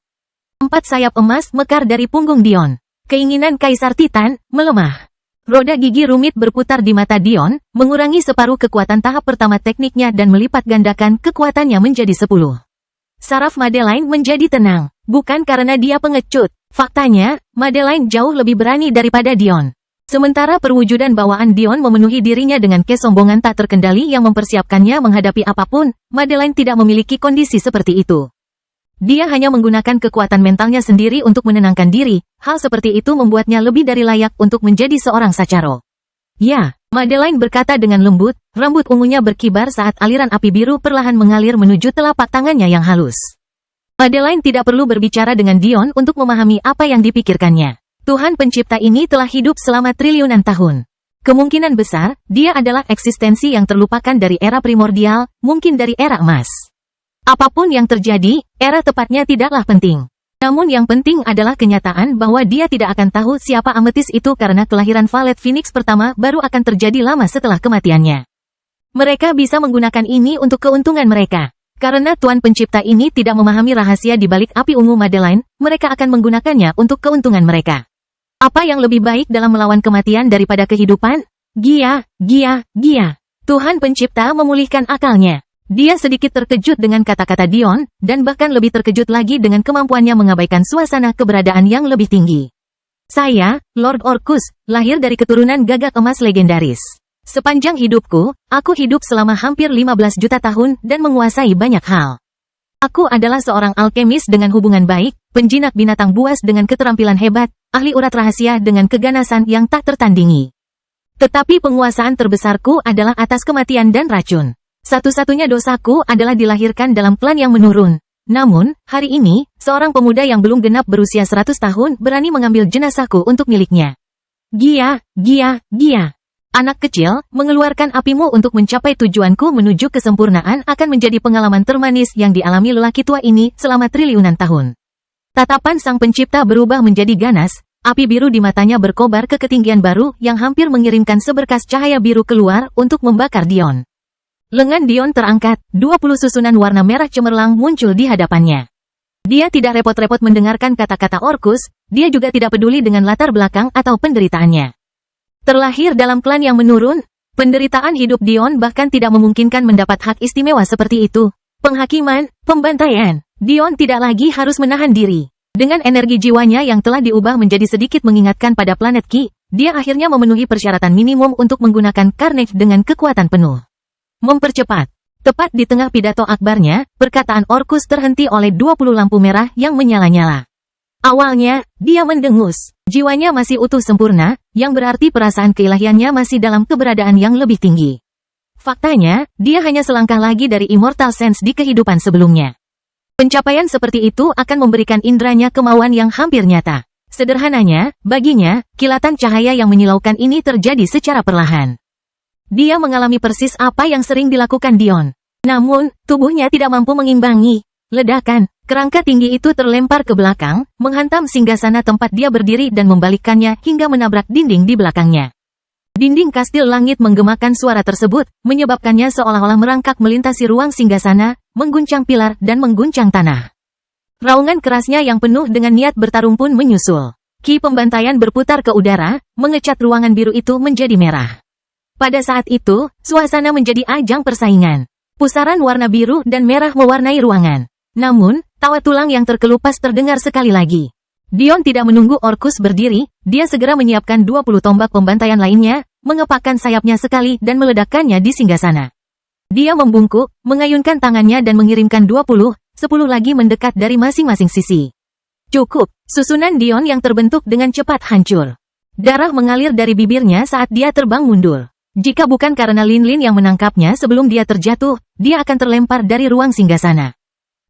4 sayap emas mekar dari punggung Dion. Keinginan Kaisar Titan melemah. Roda gigi rumit berputar di mata Dion, mengurangi separuh kekuatan tahap pertama tekniknya dan melipat gandakan kekuatannya menjadi 10. Saraf Madeline menjadi tenang, bukan karena dia pengecut. Faktanya, Madeline jauh lebih berani daripada Dion. Sementara perwujudan bawaan Dion memenuhi dirinya dengan kesombongan tak terkendali yang mempersiapkannya menghadapi apapun, Madeline tidak memiliki kondisi seperti itu. Dia hanya menggunakan kekuatan mentalnya sendiri untuk menenangkan diri, hal seperti itu membuatnya lebih dari layak untuk menjadi seorang Sacharo. Ya, Madeline berkata dengan lembut, rambut ungunya berkibar saat aliran api biru perlahan mengalir menuju telapak tangannya yang halus. Madeline tidak perlu berbicara dengan Dion untuk memahami apa yang dipikirkannya. Tuhan pencipta ini telah hidup selama triliunan tahun. Kemungkinan besar, dia adalah eksistensi yang terlupakan dari era primordial, mungkin dari era emas. Apapun yang terjadi, era tepatnya tidaklah penting. Namun yang penting adalah kenyataan bahwa dia tidak akan tahu siapa ametis itu karena kelahiran Valet Phoenix pertama baru akan terjadi lama setelah kematiannya. Mereka bisa menggunakan ini untuk keuntungan mereka. Karena Tuan Pencipta ini tidak memahami rahasia di balik api ungu Madeline, mereka akan menggunakannya untuk keuntungan mereka. Apa yang lebih baik dalam melawan kematian daripada kehidupan? Gia. Tuhan Pencipta memulihkan akalnya. Dia sedikit terkejut dengan kata-kata Dion, dan bahkan lebih terkejut lagi dengan kemampuannya mengabaikan suasana keberadaan yang lebih tinggi. Saya, Lord Orcus, lahir dari keturunan gagak emas legendaris. Sepanjang hidupku, aku hidup selama hampir 15 juta tahun dan menguasai banyak hal. Aku adalah seorang alkemis dengan hubungan baik, penjinak binatang buas dengan keterampilan hebat, ahli urat rahasia dengan keganasan yang tak tertandingi. Tetapi penguasaan terbesarku adalah atas kematian dan racun. Satu-satunya dosaku adalah dilahirkan dalam klan yang menurun. Namun, hari ini, seorang pemuda yang belum genap berusia 100 tahun berani mengambil jenazahku untuk miliknya. Gia. Anak kecil, mengeluarkan apimu untuk mencapai tujuanku menuju kesempurnaan akan menjadi pengalaman termanis yang dialami lelaki tua ini selama triliunan tahun. Tatapan sang pencipta berubah menjadi ganas, api biru di matanya berkobar ke ketinggian baru yang hampir mengirimkan seberkas cahaya biru keluar untuk membakar Dion. Lengan Dion terangkat, 20 susunan warna merah cemerlang muncul di hadapannya. Dia tidak repot-repot mendengarkan kata-kata Orcus, dia juga tidak peduli dengan latar belakang atau penderitaannya. Terlahir dalam klan yang menurun, penderitaan hidup Dion bahkan tidak memungkinkan mendapat hak istimewa seperti itu. Penghakiman, pembantaian. Dion tidak lagi harus menahan diri. Dengan energi jiwanya yang telah diubah menjadi sedikit mengingatkan pada planet Ki, dia akhirnya memenuhi persyaratan minimum untuk menggunakan Carnage dengan kekuatan penuh. Mempercepat. Tepat di tengah pidato akbarnya, perkataan Orcus terhenti oleh 20 lampu merah yang menyala-nyala. Awalnya, dia mendengus. Jiwanya masih utuh sempurna, yang berarti perasaan keilahiannya masih dalam keberadaan yang lebih tinggi. Faktanya, dia hanya selangkah lagi dari Immortal Sense di kehidupan sebelumnya. Pencapaian seperti itu akan memberikan indranya kemauan yang hampir nyata. Sederhananya, baginya, kilatan cahaya yang menyilaukan ini terjadi secara perlahan. Dia mengalami persis apa yang sering dilakukan Dion. Namun, tubuhnya tidak mampu mengimbangi. Ledakan, kerangka tinggi itu terlempar ke belakang, menghantam singgasana tempat dia berdiri dan membalikkannya hingga menabrak dinding di belakangnya. Dinding kastil langit menggemakan suara tersebut, menyebabkannya seolah-olah merangkak melintasi ruang singgasana, mengguncang pilar dan mengguncang tanah. Raungan kerasnya yang penuh dengan niat bertarung pun menyusul. Ki pembantaian berputar ke udara, mengecat ruangan biru itu menjadi merah. Pada saat itu, suasana menjadi ajang persaingan. Pusaran warna biru dan merah mewarnai ruangan. Namun, tawa tulang yang terkelupas terdengar sekali lagi. Dion tidak menunggu Orcus berdiri, dia segera menyiapkan 20 tombak pembantaian lainnya, mengepakkan sayapnya sekali dan meledakkannya di singgasana. Dia membungkuk, mengayunkan tangannya dan mengirimkan 10 lagi mendekat dari masing-masing sisi. Cukup, susunan Dion yang terbentuk dengan cepat hancur. Darah mengalir dari bibirnya saat dia terbang mundur. Jika bukan karena Lin yang menangkapnya sebelum dia terjatuh, dia akan terlempar dari ruang singgasana.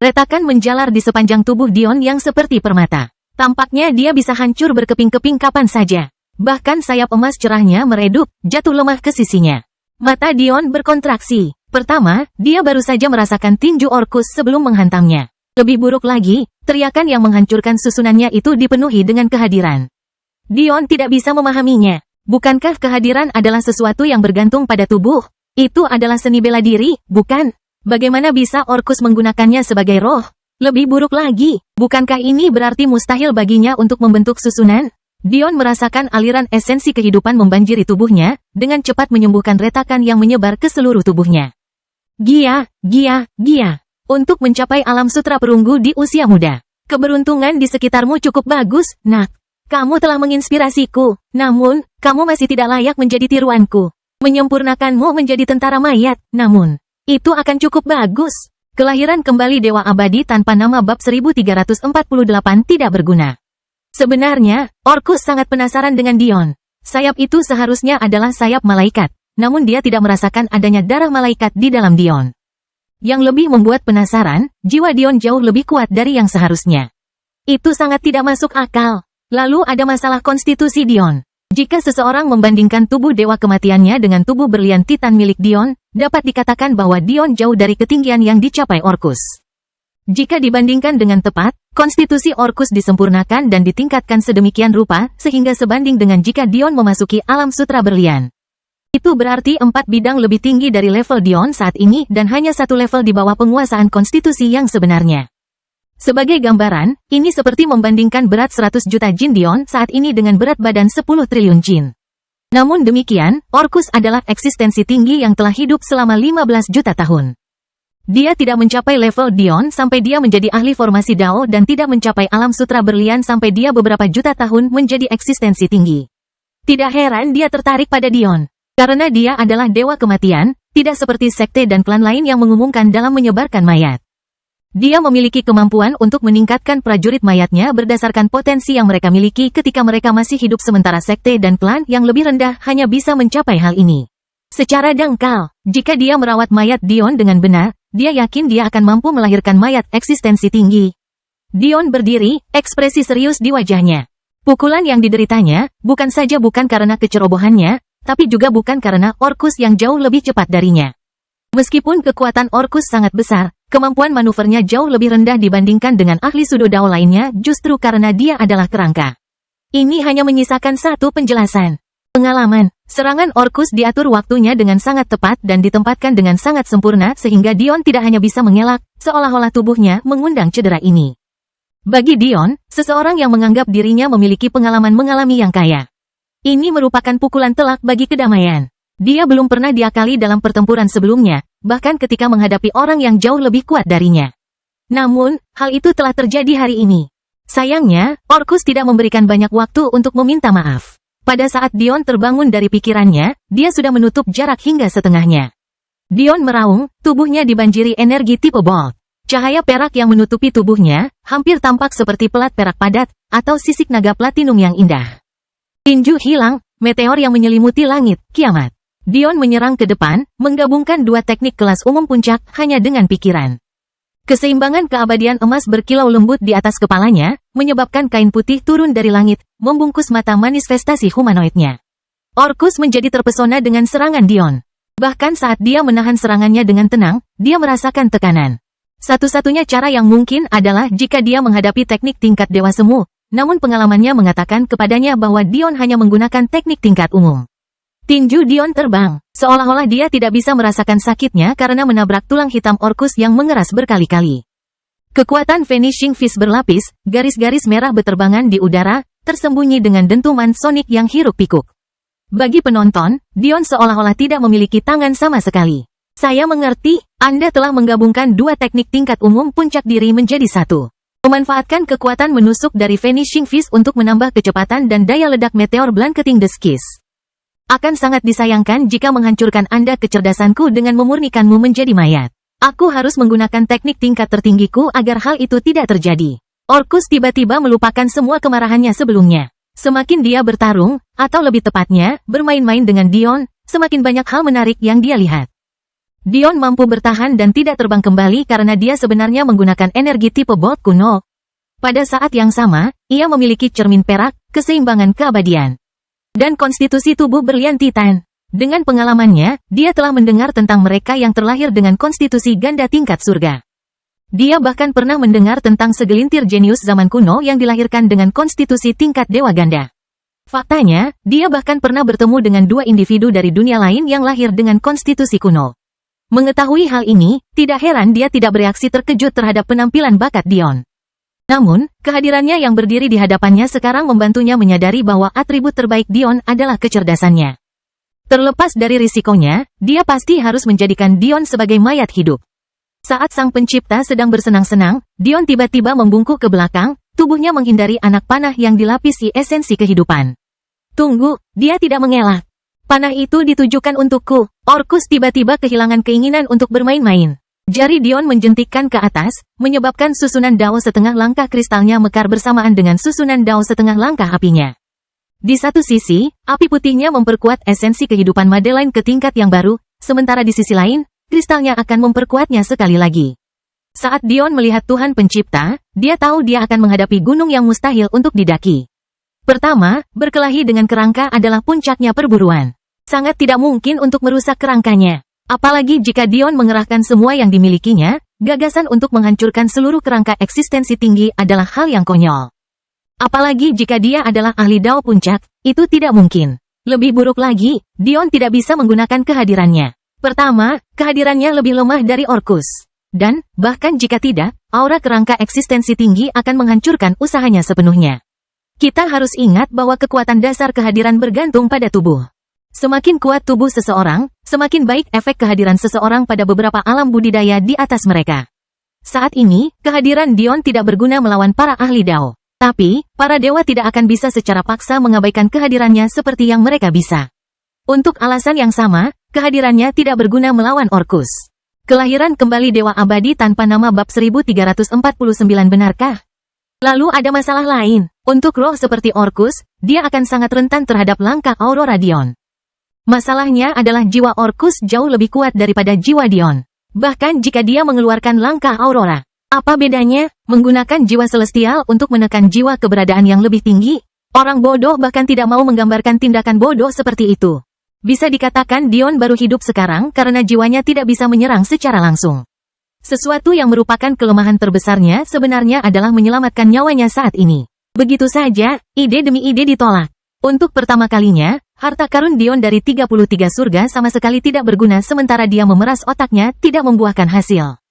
Retakan menjalar di sepanjang tubuh Dion yang seperti permata. Tampaknya dia bisa hancur berkeping-keping kapan saja. Bahkan sayap emas cerahnya meredup, jatuh lemah ke sisinya. Mata Dion berkontraksi. Pertama, dia baru saja merasakan tinju Orcus sebelum menghantamnya. Lebih buruk lagi, teriakan yang menghancurkan susunannya itu dipenuhi dengan kehadiran. Dion tidak bisa memahaminya. Bukankah kehadiran adalah sesuatu yang bergantung pada tubuh? Itu adalah seni bela diri, bukan? Bagaimana bisa Orcus menggunakannya sebagai roh? Lebih buruk lagi, bukankah ini berarti mustahil baginya untuk membentuk susunan? Dion merasakan aliran esensi kehidupan membanjiri tubuhnya, dengan cepat menyembuhkan retakan yang menyebar ke seluruh tubuhnya. Gia. Untuk mencapai alam sutra perunggu di usia muda. Keberuntungan di sekitarmu cukup bagus, nak. Kamu telah menginspirasiku, namun, kamu masih tidak layak menjadi tiruanku. Menyempurnakanmu menjadi tentara mayat, namun, itu akan cukup bagus. Kelahiran kembali Dewa Abadi tanpa nama bab 1348 tidak berguna. Sebenarnya, Orcus sangat penasaran dengan Dion. Sayap itu seharusnya adalah sayap malaikat, namun dia tidak merasakan adanya darah malaikat di dalam Dion. Yang lebih membuat penasaran, jiwa Dion jauh lebih kuat dari yang seharusnya. Itu sangat tidak masuk akal. Lalu ada masalah konstitusi Dion. Jika seseorang membandingkan tubuh dewa kematiannya dengan tubuh berlian Titan milik Dion, dapat dikatakan bahwa Dion jauh dari ketinggian yang dicapai Orcus. Jika dibandingkan dengan tepat, konstitusi Orcus disempurnakan dan ditingkatkan sedemikian rupa, sehingga sebanding dengan jika Dion memasuki alam sutra berlian. Itu berarti 4 bidang lebih tinggi dari level Dion saat ini dan hanya 1 level di bawah penguasaan konstitusi yang sebenarnya. Sebagai gambaran, ini seperti membandingkan berat 100 juta jin Dion saat ini dengan berat badan 10 triliun jin. Namun demikian, Orcus adalah eksistensi tinggi yang telah hidup selama 15 juta tahun. Dia tidak mencapai level Dion sampai dia menjadi ahli formasi Dao dan tidak mencapai alam sutra berlian sampai dia beberapa juta tahun menjadi eksistensi tinggi. Tidak heran dia tertarik pada Dion. Karena dia adalah dewa kematian, tidak seperti sekte dan klan lain yang mengumumkan dalam menyebarkan mayat. Dia memiliki kemampuan untuk meningkatkan prajurit mayatnya berdasarkan potensi yang mereka miliki ketika mereka masih hidup, sementara sekte dan klan yang lebih rendah hanya bisa mencapai hal ini secara dangkal. Jika dia merawat mayat Dion dengan benar, dia yakin dia akan mampu melahirkan mayat eksistensi tinggi. Dion berdiri, ekspresi serius di wajahnya. Pukulan yang dideritanya bukan saja bukan karena kecerobohannya, tapi juga bukan karena Orcus yang jauh lebih cepat darinya. Meskipun kekuatan Orcus sangat besar, kemampuan manuvernya jauh lebih rendah dibandingkan dengan ahli Sudo Dao lainnya justru karena dia adalah kerangka. Ini hanya menyisakan satu penjelasan. Pengalaman, serangan Orcus diatur waktunya dengan sangat tepat dan ditempatkan dengan sangat sempurna sehingga Dion tidak hanya bisa mengelak, seolah-olah tubuhnya mengundang cedera ini. Bagi Dion, seseorang yang menganggap dirinya memiliki pengalaman mengalami yang kaya. Ini merupakan pukulan telak bagi kedamaian. Dia belum pernah diakali dalam pertempuran sebelumnya, bahkan ketika menghadapi orang yang jauh lebih kuat darinya. Namun, hal itu telah terjadi hari ini. Sayangnya, Orcus tidak memberikan banyak waktu untuk meminta maaf. Pada saat Dion terbangun dari pikirannya, dia sudah menutup jarak hingga setengahnya. Dion meraung, tubuhnya dibanjiri energi tipe Bolt. Cahaya perak yang menutupi tubuhnya, hampir tampak seperti pelat perak padat, atau sisik naga platinum yang indah. Tinju hilang, meteor yang menyelimuti langit, kiamat. Dion menyerang ke depan, menggabungkan dua teknik kelas umum puncak hanya dengan pikiran. Keseimbangan keabadian emas berkilau lembut di atas kepalanya, menyebabkan kain putih turun dari langit, membungkus mata manifestasi humanoidnya. Orcus menjadi terpesona dengan serangan Dion. Bahkan saat dia menahan serangannya dengan tenang, dia merasakan tekanan. Satu-satunya cara yang mungkin adalah jika dia menghadapi teknik tingkat dewa semu, namun pengalamannya mengatakan kepadanya bahwa Dion hanya menggunakan teknik tingkat umum. Tinju Dion terbang, seolah-olah dia tidak bisa merasakan sakitnya karena menabrak tulang hitam Orcus yang mengeras berkali-kali. Kekuatan Vanishing Fist berlapis, garis-garis merah beterbangan di udara, tersembunyi dengan dentuman sonik yang hiruk-pikuk. Bagi penonton, Dion seolah-olah tidak memiliki tangan sama sekali. Saya mengerti, Anda telah menggabungkan dua teknik tingkat umum puncak diri menjadi satu. Memanfaatkan kekuatan menusuk dari Vanishing Fist untuk menambah kecepatan dan daya ledak meteor blanketing the skies. Akan sangat disayangkan jika menghancurkan Anda kecerdasanku dengan memurnikanmu menjadi mayat. Aku harus menggunakan teknik tingkat tertinggiku agar hal itu tidak terjadi. Orcus tiba-tiba melupakan semua kemarahannya sebelumnya. Semakin dia bertarung, atau lebih tepatnya, bermain-main dengan Dion, semakin banyak hal menarik yang dia lihat. Dion mampu bertahan dan tidak terbang kembali karena dia sebenarnya menggunakan energi tipe Bolt kuno. Pada saat yang sama, ia memiliki cermin perak, keseimbangan keabadian, dan konstitusi tubuh berlian Titan. Dengan pengalamannya, dia telah mendengar tentang mereka yang terlahir dengan konstitusi ganda tingkat surga. Dia bahkan pernah mendengar tentang segelintir jenius zaman kuno yang dilahirkan dengan konstitusi tingkat dewa ganda. Faktanya, dia bahkan pernah bertemu dengan dua individu dari dunia lain yang lahir dengan konstitusi kuno. Mengetahui hal ini, tidak heran dia tidak bereaksi terkejut terhadap penampilan bakat Dion. Namun, kehadirannya yang berdiri di hadapannya sekarang membantunya menyadari bahwa atribut terbaik Dion adalah kecerdasannya. Terlepas dari risikonya, dia pasti harus menjadikan Dion sebagai mayat hidup. Saat sang pencipta sedang bersenang-senang, Dion tiba-tiba membungkuk ke belakang, tubuhnya menghindari anak panah yang dilapisi esensi kehidupan. Tunggu, dia tidak mengelak. Panah itu ditujukan untukku. Orcus tiba-tiba kehilangan keinginan untuk bermain-main. Jari Dion menjentikkan ke atas, menyebabkan susunan dao setengah langkah kristalnya mekar bersamaan dengan susunan dao setengah langkah apinya. Di satu sisi, api putihnya memperkuat esensi kehidupan Madeline ke tingkat yang baru, sementara di sisi lain, kristalnya akan memperkuatnya sekali lagi. Saat Dion melihat Tuhan Pencipta, dia tahu dia akan menghadapi gunung yang mustahil untuk didaki. Pertama, berkelahi dengan kerangka adalah puncaknya perburuan. Sangat tidak mungkin untuk merusak kerangkanya. Apalagi jika Dion mengerahkan semua yang dimilikinya, gagasan untuk menghancurkan seluruh kerangka eksistensi tinggi adalah hal yang konyol. Apalagi jika dia adalah ahli Dao puncak, itu tidak mungkin. Lebih buruk lagi, Dion tidak bisa menggunakan kehadirannya. Pertama, kehadirannya lebih lemah dari Orcus. Dan, bahkan jika tidak, aura kerangka eksistensi tinggi akan menghancurkan usahanya sepenuhnya. Kita harus ingat bahwa kekuatan dasar kehadiran bergantung pada tubuh. Semakin kuat tubuh seseorang, semakin baik efek kehadiran seseorang pada beberapa alam budidaya di atas mereka. Saat ini, kehadiran Dion tidak berguna melawan para ahli Dao. Tapi, para dewa tidak akan bisa secara paksa mengabaikan kehadirannya seperti yang mereka bisa. Untuk alasan yang sama, kehadirannya tidak berguna melawan Orcus. Kelahiran kembali Dewa Abadi tanpa nama bab 1349 benarkah? Lalu ada masalah lain. Untuk roh seperti Orcus, dia akan sangat rentan terhadap langkah Aurora Dion. Masalahnya adalah jiwa Orcus jauh lebih kuat daripada jiwa Dion. Bahkan jika dia mengeluarkan langkah Aurora, apa bedanya? Menggunakan jiwa celestial untuk menekan jiwa keberadaan yang lebih tinggi? Orang bodoh bahkan tidak mau menggambarkan tindakan bodoh seperti itu. Bisa dikatakan Dion baru hidup sekarang karena jiwanya tidak bisa menyerang secara langsung. Sesuatu yang merupakan kelemahan terbesarnya sebenarnya adalah menyelamatkan nyawanya saat ini. Begitu saja, ide demi ide ditolak. Untuk pertama kalinya, harta karun Dion dari 33 surga sama sekali tidak berguna sementara dia memeras otaknya tidak membuahkan hasil.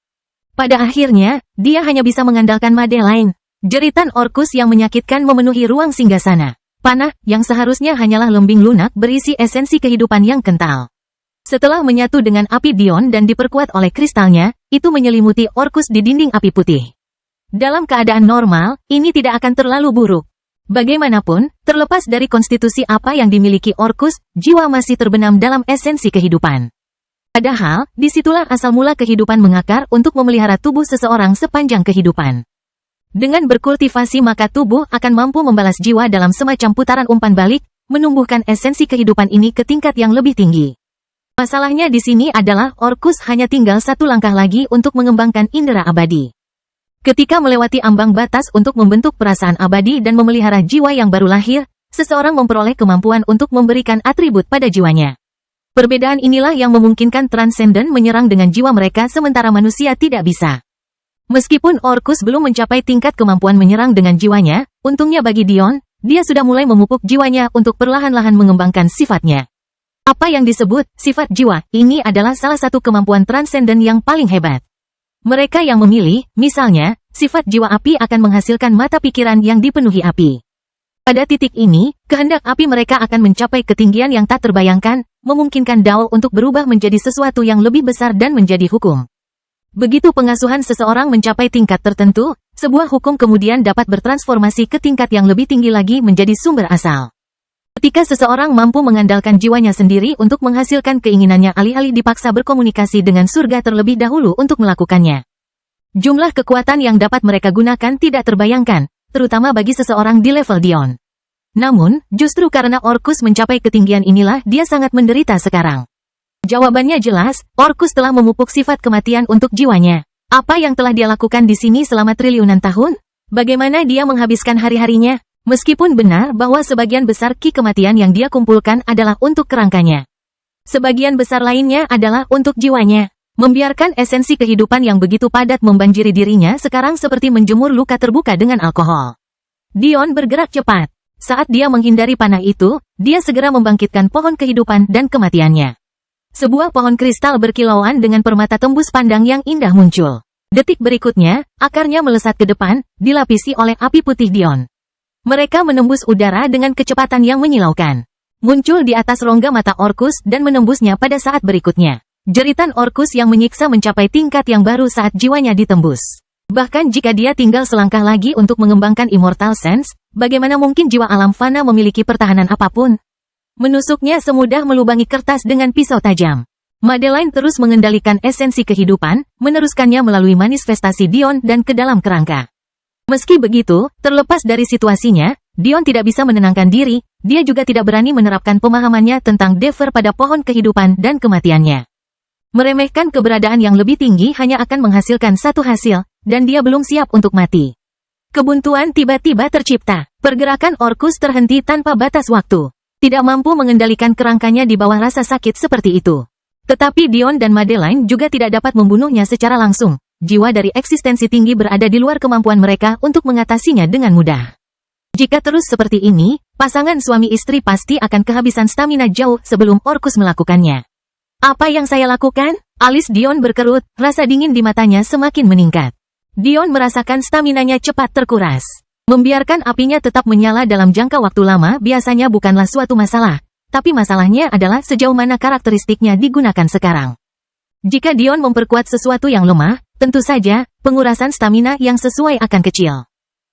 Pada akhirnya, dia hanya bisa mengandalkan Madeline. Jeritan Orcus yang menyakitkan memenuhi ruang singgasana. Panah, yang seharusnya hanyalah lembing lunak berisi esensi kehidupan yang kental. Setelah menyatu dengan api Dion dan diperkuat oleh kristalnya, itu menyelimuti Orcus di dinding api putih. Dalam keadaan normal, ini tidak akan terlalu buruk. Bagaimanapun, terlepas dari konstitusi apa yang dimiliki Orcus, jiwa masih terbenam dalam esensi kehidupan. Padahal, disitulah asal mula kehidupan mengakar untuk memelihara tubuh seseorang sepanjang kehidupan. Dengan berkultivasi maka tubuh akan mampu membalas jiwa dalam semacam putaran umpan balik, menumbuhkan esensi kehidupan ini ke tingkat yang lebih tinggi. Masalahnya di sini adalah Orcus hanya tinggal satu langkah lagi untuk mengembangkan indera abadi. Ketika melewati ambang batas untuk membentuk perasaan abadi dan memelihara jiwa yang baru lahir, seseorang memperoleh kemampuan untuk memberikan atribut pada jiwanya. Perbedaan inilah yang memungkinkan transenden menyerang dengan jiwa mereka sementara manusia tidak bisa. Meskipun Orcus belum mencapai tingkat kemampuan menyerang dengan jiwanya, untungnya bagi Dion, dia sudah mulai memupuk jiwanya untuk perlahan-lahan mengembangkan sifatnya. Apa yang disebut sifat jiwa, ini adalah salah satu kemampuan transenden yang paling hebat. Mereka yang memilih, misalnya, sifat jiwa api akan menghasilkan mata pikiran yang dipenuhi api. Pada titik ini, kehendak api mereka akan mencapai ketinggian yang tak terbayangkan, memungkinkan Dao untuk berubah menjadi sesuatu yang lebih besar dan menjadi hukum. Begitu pengasuhan seseorang mencapai tingkat tertentu, sebuah hukum kemudian dapat bertransformasi ke tingkat yang lebih tinggi lagi menjadi sumber asal. Ketika seseorang mampu mengandalkan jiwanya sendiri untuk menghasilkan keinginannya alih-alih dipaksa berkomunikasi dengan surga terlebih dahulu untuk melakukannya. Jumlah kekuatan yang dapat mereka gunakan tidak terbayangkan, terutama bagi seseorang di level Dion. Namun, justru karena Orcus mencapai ketinggian inilah dia sangat menderita sekarang. Jawabannya jelas, Orcus telah memupuk sifat kematian untuk jiwanya. Apa yang telah dia lakukan di sini selama triliunan tahun? Bagaimana dia menghabiskan hari-harinya? Meskipun benar bahwa sebagian besar ki kematian yang dia kumpulkan adalah untuk kerangkanya. Sebagian besar lainnya adalah untuk jiwanya. Membiarkan esensi kehidupan yang begitu padat membanjiri dirinya sekarang seperti menjemur luka terbuka dengan alkohol. Dion bergerak cepat. Saat dia menghindari panah itu, dia segera membangkitkan pohon kehidupan dan kematiannya. Sebuah pohon kristal berkilauan dengan permata tembus pandang yang indah muncul. Detik berikutnya, akarnya melesat ke depan, dilapisi oleh api putih Dion. Mereka menembus udara dengan kecepatan yang menyilaukan. Muncul di atas rongga mata Orcus dan menembusnya pada saat berikutnya. Jeritan Orcus yang menyiksa mencapai tingkat yang baru saat jiwanya ditembus. Bahkan jika dia tinggal selangkah lagi untuk mengembangkan Immortal Sense, bagaimana mungkin jiwa alam fana memiliki pertahanan apapun? Menusuknya semudah melubangi kertas dengan pisau tajam. Madeline terus mengendalikan esensi kehidupan, meneruskannya melalui manifestasi Dion dan ke dalam kerangka. Meski begitu, terlepas dari situasinya, Dion tidak bisa menenangkan diri, dia juga tidak berani menerapkan pemahamannya tentang Dever pada pohon kehidupan dan kematiannya. Meremehkan keberadaan yang lebih tinggi hanya akan menghasilkan satu hasil, dan dia belum siap untuk mati. Kebuntuan tiba-tiba tercipta. Pergerakan Orcus terhenti tanpa batas waktu. Tidak mampu mengendalikan kerangkanya di bawah rasa sakit seperti itu. Tetapi Dion dan Madeline juga tidak dapat membunuhnya secara langsung. Jiwa dari eksistensi tinggi berada di luar kemampuan mereka untuk mengatasinya dengan mudah. Jika terus seperti ini, pasangan suami istri pasti akan kehabisan stamina jauh sebelum Orcus melakukannya. Apa yang saya lakukan? Alis Dion berkerut, rasa dingin di matanya semakin meningkat. Dion merasakan staminanya cepat terkuras. Membiarkan apinya tetap menyala dalam jangka waktu lama biasanya bukanlah suatu masalah, tapi masalahnya adalah sejauh mana karakteristiknya digunakan sekarang. Jika Dion memperkuat sesuatu yang lemah, tentu saja, pengurasan stamina yang sesuai akan kecil.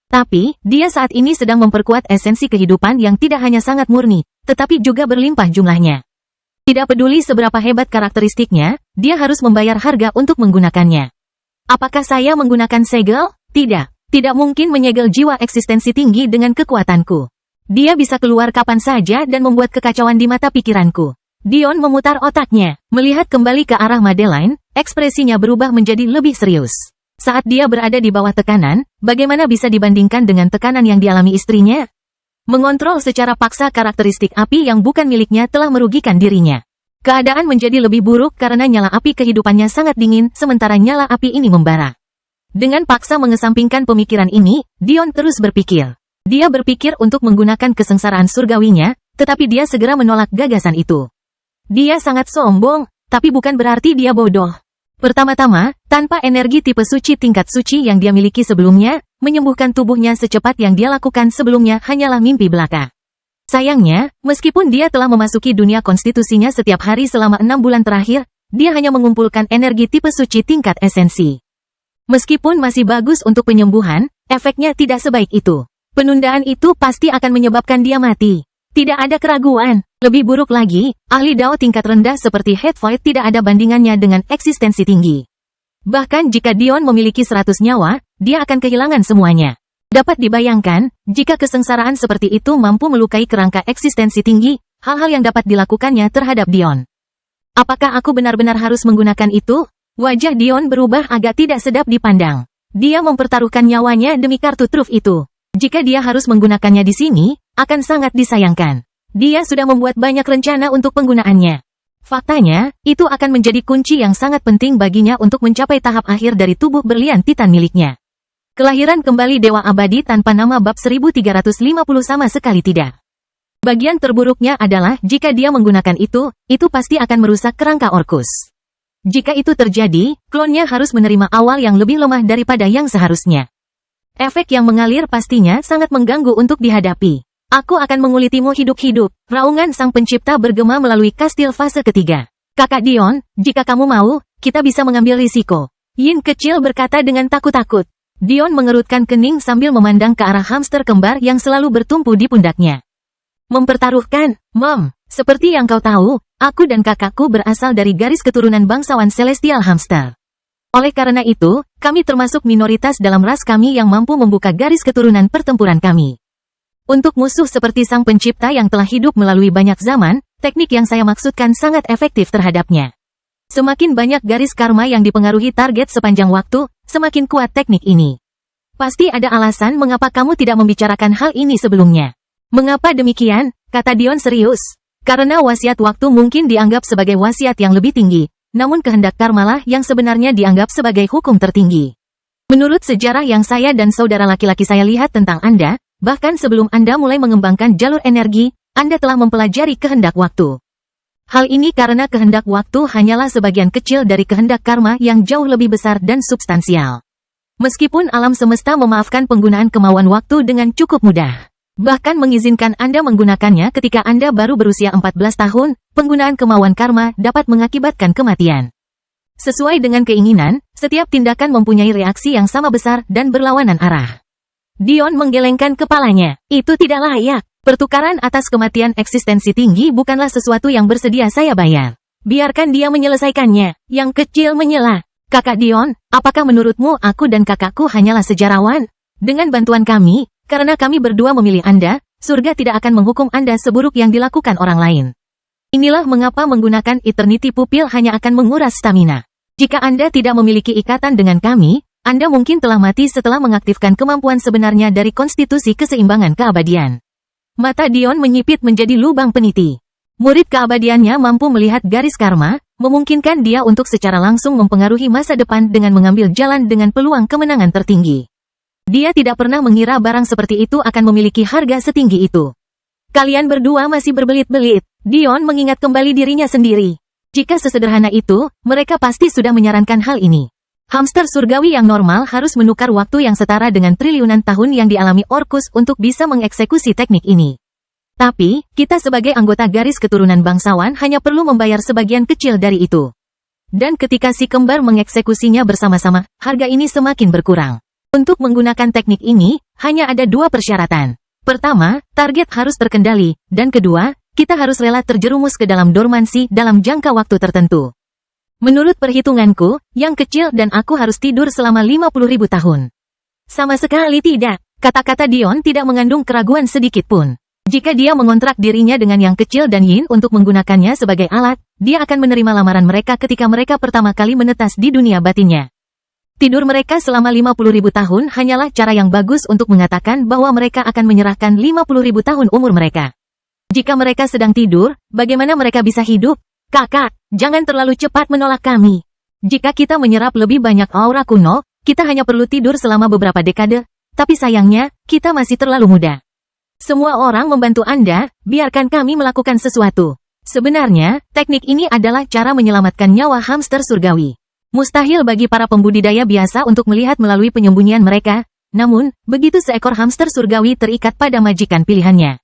Tapi, dia saat ini sedang memperkuat esensi kehidupan yang tidak hanya sangat murni, tetapi juga berlimpah jumlahnya. Tidak peduli seberapa hebat karakteristiknya, dia harus membayar harga untuk menggunakannya. Apakah saya menggunakan segel? Tidak. Tidak mungkin menyegel jiwa eksistensi tinggi dengan kekuatanku. Dia bisa keluar kapan saja dan membuat kekacauan di mata pikiranku. Dion memutar otaknya, melihat kembali ke arah Madeline, ekspresinya berubah menjadi lebih serius. Saat dia berada di bawah tekanan, bagaimana bisa dibandingkan dengan tekanan yang dialami istrinya? Mengontrol secara paksa karakteristik api yang bukan miliknya telah merugikan dirinya. Keadaan menjadi lebih buruk karena nyala api kehidupannya sangat dingin, sementara nyala api ini membara. Dengan paksa mengesampingkan pemikiran ini, Dion terus berpikir. Dia berpikir untuk menggunakan kesengsaraan surgawinya, tetapi dia segera menolak gagasan itu. Dia sangat sombong, tapi bukan berarti dia bodoh. Pertama-tama, tanpa energi tipe suci tingkat suci yang dia miliki sebelumnya, menyembuhkan tubuhnya secepat yang dia lakukan sebelumnya hanyalah mimpi belaka. Sayangnya, meskipun dia telah memasuki dunia konstitusinya setiap hari selama 6 bulan terakhir, dia hanya mengumpulkan energi tipe suci tingkat esensi. Meskipun masih bagus untuk penyembuhan, efeknya tidak sebaik itu. Penundaan itu pasti akan menyebabkan dia mati. Tidak ada keraguan. Lebih buruk lagi, ahli Dao tingkat rendah seperti Headvoid tidak ada bandingannya dengan eksistensi tinggi. Bahkan jika Dion memiliki 100 nyawa, dia akan kehilangan semuanya. Dapat dibayangkan, jika kesengsaraan seperti itu mampu melukai kerangka eksistensi tinggi, hal-hal yang dapat dilakukannya terhadap Dion. Apakah aku benar-benar harus menggunakan itu? Wajah Dion berubah agak tidak sedap dipandang. Dia mempertaruhkan nyawanya demi kartu truf itu. Jika dia harus menggunakannya di sini, akan sangat disayangkan. Dia sudah membuat banyak rencana untuk penggunaannya. Faktanya, itu akan menjadi kunci yang sangat penting baginya untuk mencapai tahap akhir dari tubuh berlian Titan miliknya. Kelahiran kembali Dewa Abadi tanpa nama bab 1350 sama sekali tidak. Bagian terburuknya adalah jika dia menggunakan itu pasti akan merusak kerangka Orkus. Jika itu terjadi, klonnya harus menerima awal yang lebih lemah daripada yang seharusnya. Efek yang mengalir pastinya sangat mengganggu untuk dihadapi. Aku akan mengulitimu hidup-hidup, raungan sang pencipta bergema melalui kastil fase ketiga. Kakak Dion, jika kamu mau, kita bisa mengambil risiko. Yin kecil berkata dengan takut-takut. Dion mengerutkan kening sambil memandang ke arah hamster kembar yang selalu bertumpu di pundaknya. Mempertaruhkan, Mom, seperti yang kau tahu, aku dan kakakku berasal dari garis keturunan bangsawan Celestial Hamster. Oleh karena itu, kami termasuk minoritas dalam ras kami yang mampu membuka garis keturunan pertempuran kami. Untuk musuh seperti sang pencipta yang telah hidup melalui banyak zaman, teknik yang saya maksudkan sangat efektif terhadapnya. Semakin banyak garis karma yang dipengaruhi target sepanjang waktu, semakin kuat teknik ini. Pasti ada alasan mengapa kamu tidak membicarakan hal ini sebelumnya. Mengapa demikian? Kata Dion serius. Karena wasiat waktu mungkin dianggap sebagai wasiat yang lebih tinggi, namun kehendak karmalah yang sebenarnya dianggap sebagai hukum tertinggi. Menurut sejarah yang saya dan saudara laki-laki saya lihat tentang Anda, bahkan sebelum Anda mulai mengembangkan jalur energi, Anda telah mempelajari kehendak waktu. Hal ini karena kehendak waktu hanyalah sebagian kecil dari kehendak karma yang jauh lebih besar dan substansial. Meskipun alam semesta memaafkan penggunaan kemauan waktu dengan cukup mudah, bahkan mengizinkan Anda menggunakannya ketika Anda baru berusia 14 tahun, penggunaan kemauan karma dapat mengakibatkan kematian. Sesuai dengan keinginan, setiap tindakan mempunyai reaksi yang sama besar dan berlawanan arah. Dion menggelengkan kepalanya. Itu tidak layak. Pertukaran atas kematian eksistensi tinggi bukanlah sesuatu yang bersedia saya bayar. Biarkan dia menyelesaikannya. Yang kecil menyela. Kakak Dion, apakah menurutmu aku dan kakakku hanyalah sejarawan? Dengan bantuan kami, karena kami berdua memilih Anda, surga tidak akan menghukum Anda seburuk yang dilakukan orang lain. Inilah mengapa menggunakan Eternity Pupil hanya akan menguras stamina. Jika Anda tidak memiliki ikatan dengan kami, Anda mungkin telah mati setelah mengaktifkan kemampuan sebenarnya dari konstitusi keseimbangan keabadian. Mata Dion menyipit menjadi lubang peniti. Murid keabadiannya mampu melihat garis karma, memungkinkan dia untuk secara langsung mempengaruhi masa depan dengan mengambil jalan dengan peluang kemenangan tertinggi. Dia tidak pernah mengira barang seperti itu akan memiliki harga setinggi itu. Kalian berdua masih berbelit-belit. Dion mengingat kembali dirinya sendiri. Jika sesederhana itu, mereka pasti sudah menyarankan hal ini. Hamster surgawi yang normal harus menukar waktu yang setara dengan triliunan tahun yang dialami Orkus untuk bisa mengeksekusi teknik ini. Tapi, kita sebagai anggota garis keturunan bangsawan hanya perlu membayar sebagian kecil dari itu. Dan ketika si kembar mengeksekusinya bersama-sama, harga ini semakin berkurang. Untuk menggunakan teknik ini, hanya ada dua persyaratan. Pertama, target harus terkendali, dan kedua, kita harus rela terjerumus ke dalam dormansi dalam jangka waktu tertentu. Menurut perhitunganku, yang kecil dan aku harus tidur selama 50.000 tahun. Sama sekali tidak. Kata-kata Dion tidak mengandung keraguan sedikit pun. Jika dia mengontrak dirinya dengan yang kecil dan Yin untuk menggunakannya sebagai alat, dia akan menerima lamaran mereka ketika mereka pertama kali menetas di dunia batinnya. Tidur mereka selama 50.000 tahun hanyalah cara yang bagus untuk mengatakan bahwa mereka akan menyerahkan 50.000 tahun umur mereka. Jika mereka sedang tidur, bagaimana mereka bisa hidup? Kakak, jangan terlalu cepat menolak kami. Jika kita menyerap lebih banyak aura kuno, kita hanya perlu tidur selama beberapa dekade, tapi sayangnya, kita masih terlalu muda. Semua orang membantu Anda, biarkan kami melakukan sesuatu. Sebenarnya, teknik ini adalah cara menyelamatkan nyawa hamster surgawi. Mustahil bagi para pembudidaya biasa untuk melihat melalui penyembunyian mereka, namun, begitu seekor hamster surgawi terikat pada majikan pilihannya.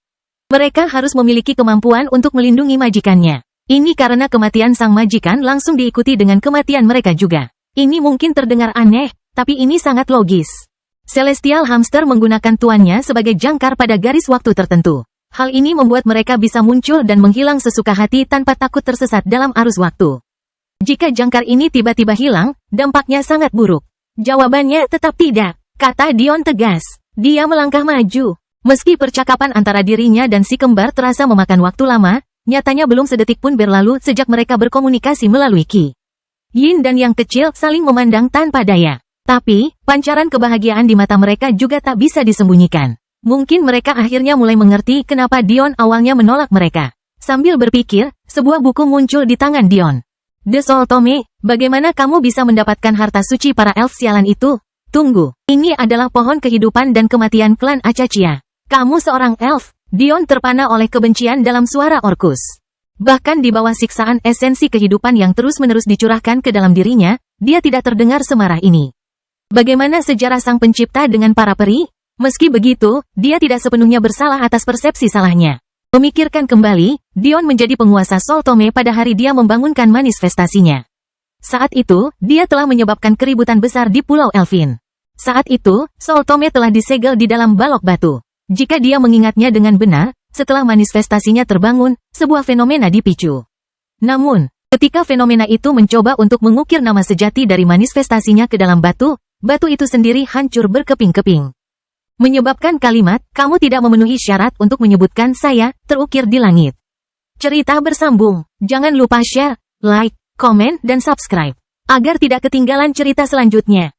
Mereka harus memiliki kemampuan untuk melindungi majikannya. Ini karena kematian sang majikan langsung diikuti dengan kematian mereka juga. Ini mungkin terdengar aneh, tapi ini sangat logis. Celestial hamster menggunakan tuannya sebagai jangkar pada garis waktu tertentu. Hal ini membuat mereka bisa muncul dan menghilang sesuka hati tanpa takut tersesat dalam arus waktu. Jika jangkar ini tiba-tiba hilang, dampaknya sangat buruk. Jawabannya tetap tidak, kata Dion tegas. Dia melangkah maju. Meski percakapan antara dirinya dan si kembar terasa memakan waktu lama, nyatanya belum sedetik pun berlalu sejak mereka berkomunikasi melalui Qi. Yin dan yang kecil saling memandang tanpa daya. Tapi, pancaran kebahagiaan di mata mereka juga tak bisa disembunyikan. Mungkin mereka akhirnya mulai mengerti kenapa Dion awalnya menolak mereka. Sambil berpikir, sebuah buku muncul di tangan Dion. The Soul Tome, bagaimana kamu bisa mendapatkan harta suci para elf sialan itu? Tunggu, ini adalah pohon kehidupan dan kematian klan Acachia. Kamu seorang elf. Dion terpana oleh kebencian dalam suara Orcus. Bahkan di bawah siksaan esensi kehidupan yang terus-menerus dicurahkan ke dalam dirinya, dia tidak terdengar semarah ini. Bagaimana sejarah sang pencipta dengan para peri? Meski begitu, dia tidak sepenuhnya bersalah atas persepsi salahnya. Memikirkan kembali, Dion menjadi penguasa Soul Tome pada hari dia membangunkan manifestasinya. Saat itu, dia telah menyebabkan keributan besar di Pulau Elfin. Saat itu, Soul Tome telah disegel di dalam balok batu. Jika dia mengingatnya dengan benar, setelah manifestasinya terbangun, sebuah fenomena dipicu. Namun, ketika fenomena itu mencoba untuk mengukir nama sejati dari manifestasinya ke dalam batu, batu itu sendiri hancur berkeping-keping. Menyebabkan kalimat, kamu tidak memenuhi syarat untuk menyebutkan saya, terukir di langit. Cerita bersambung. Jangan lupa share, like, komen, dan subscribe. Agar tidak ketinggalan cerita selanjutnya.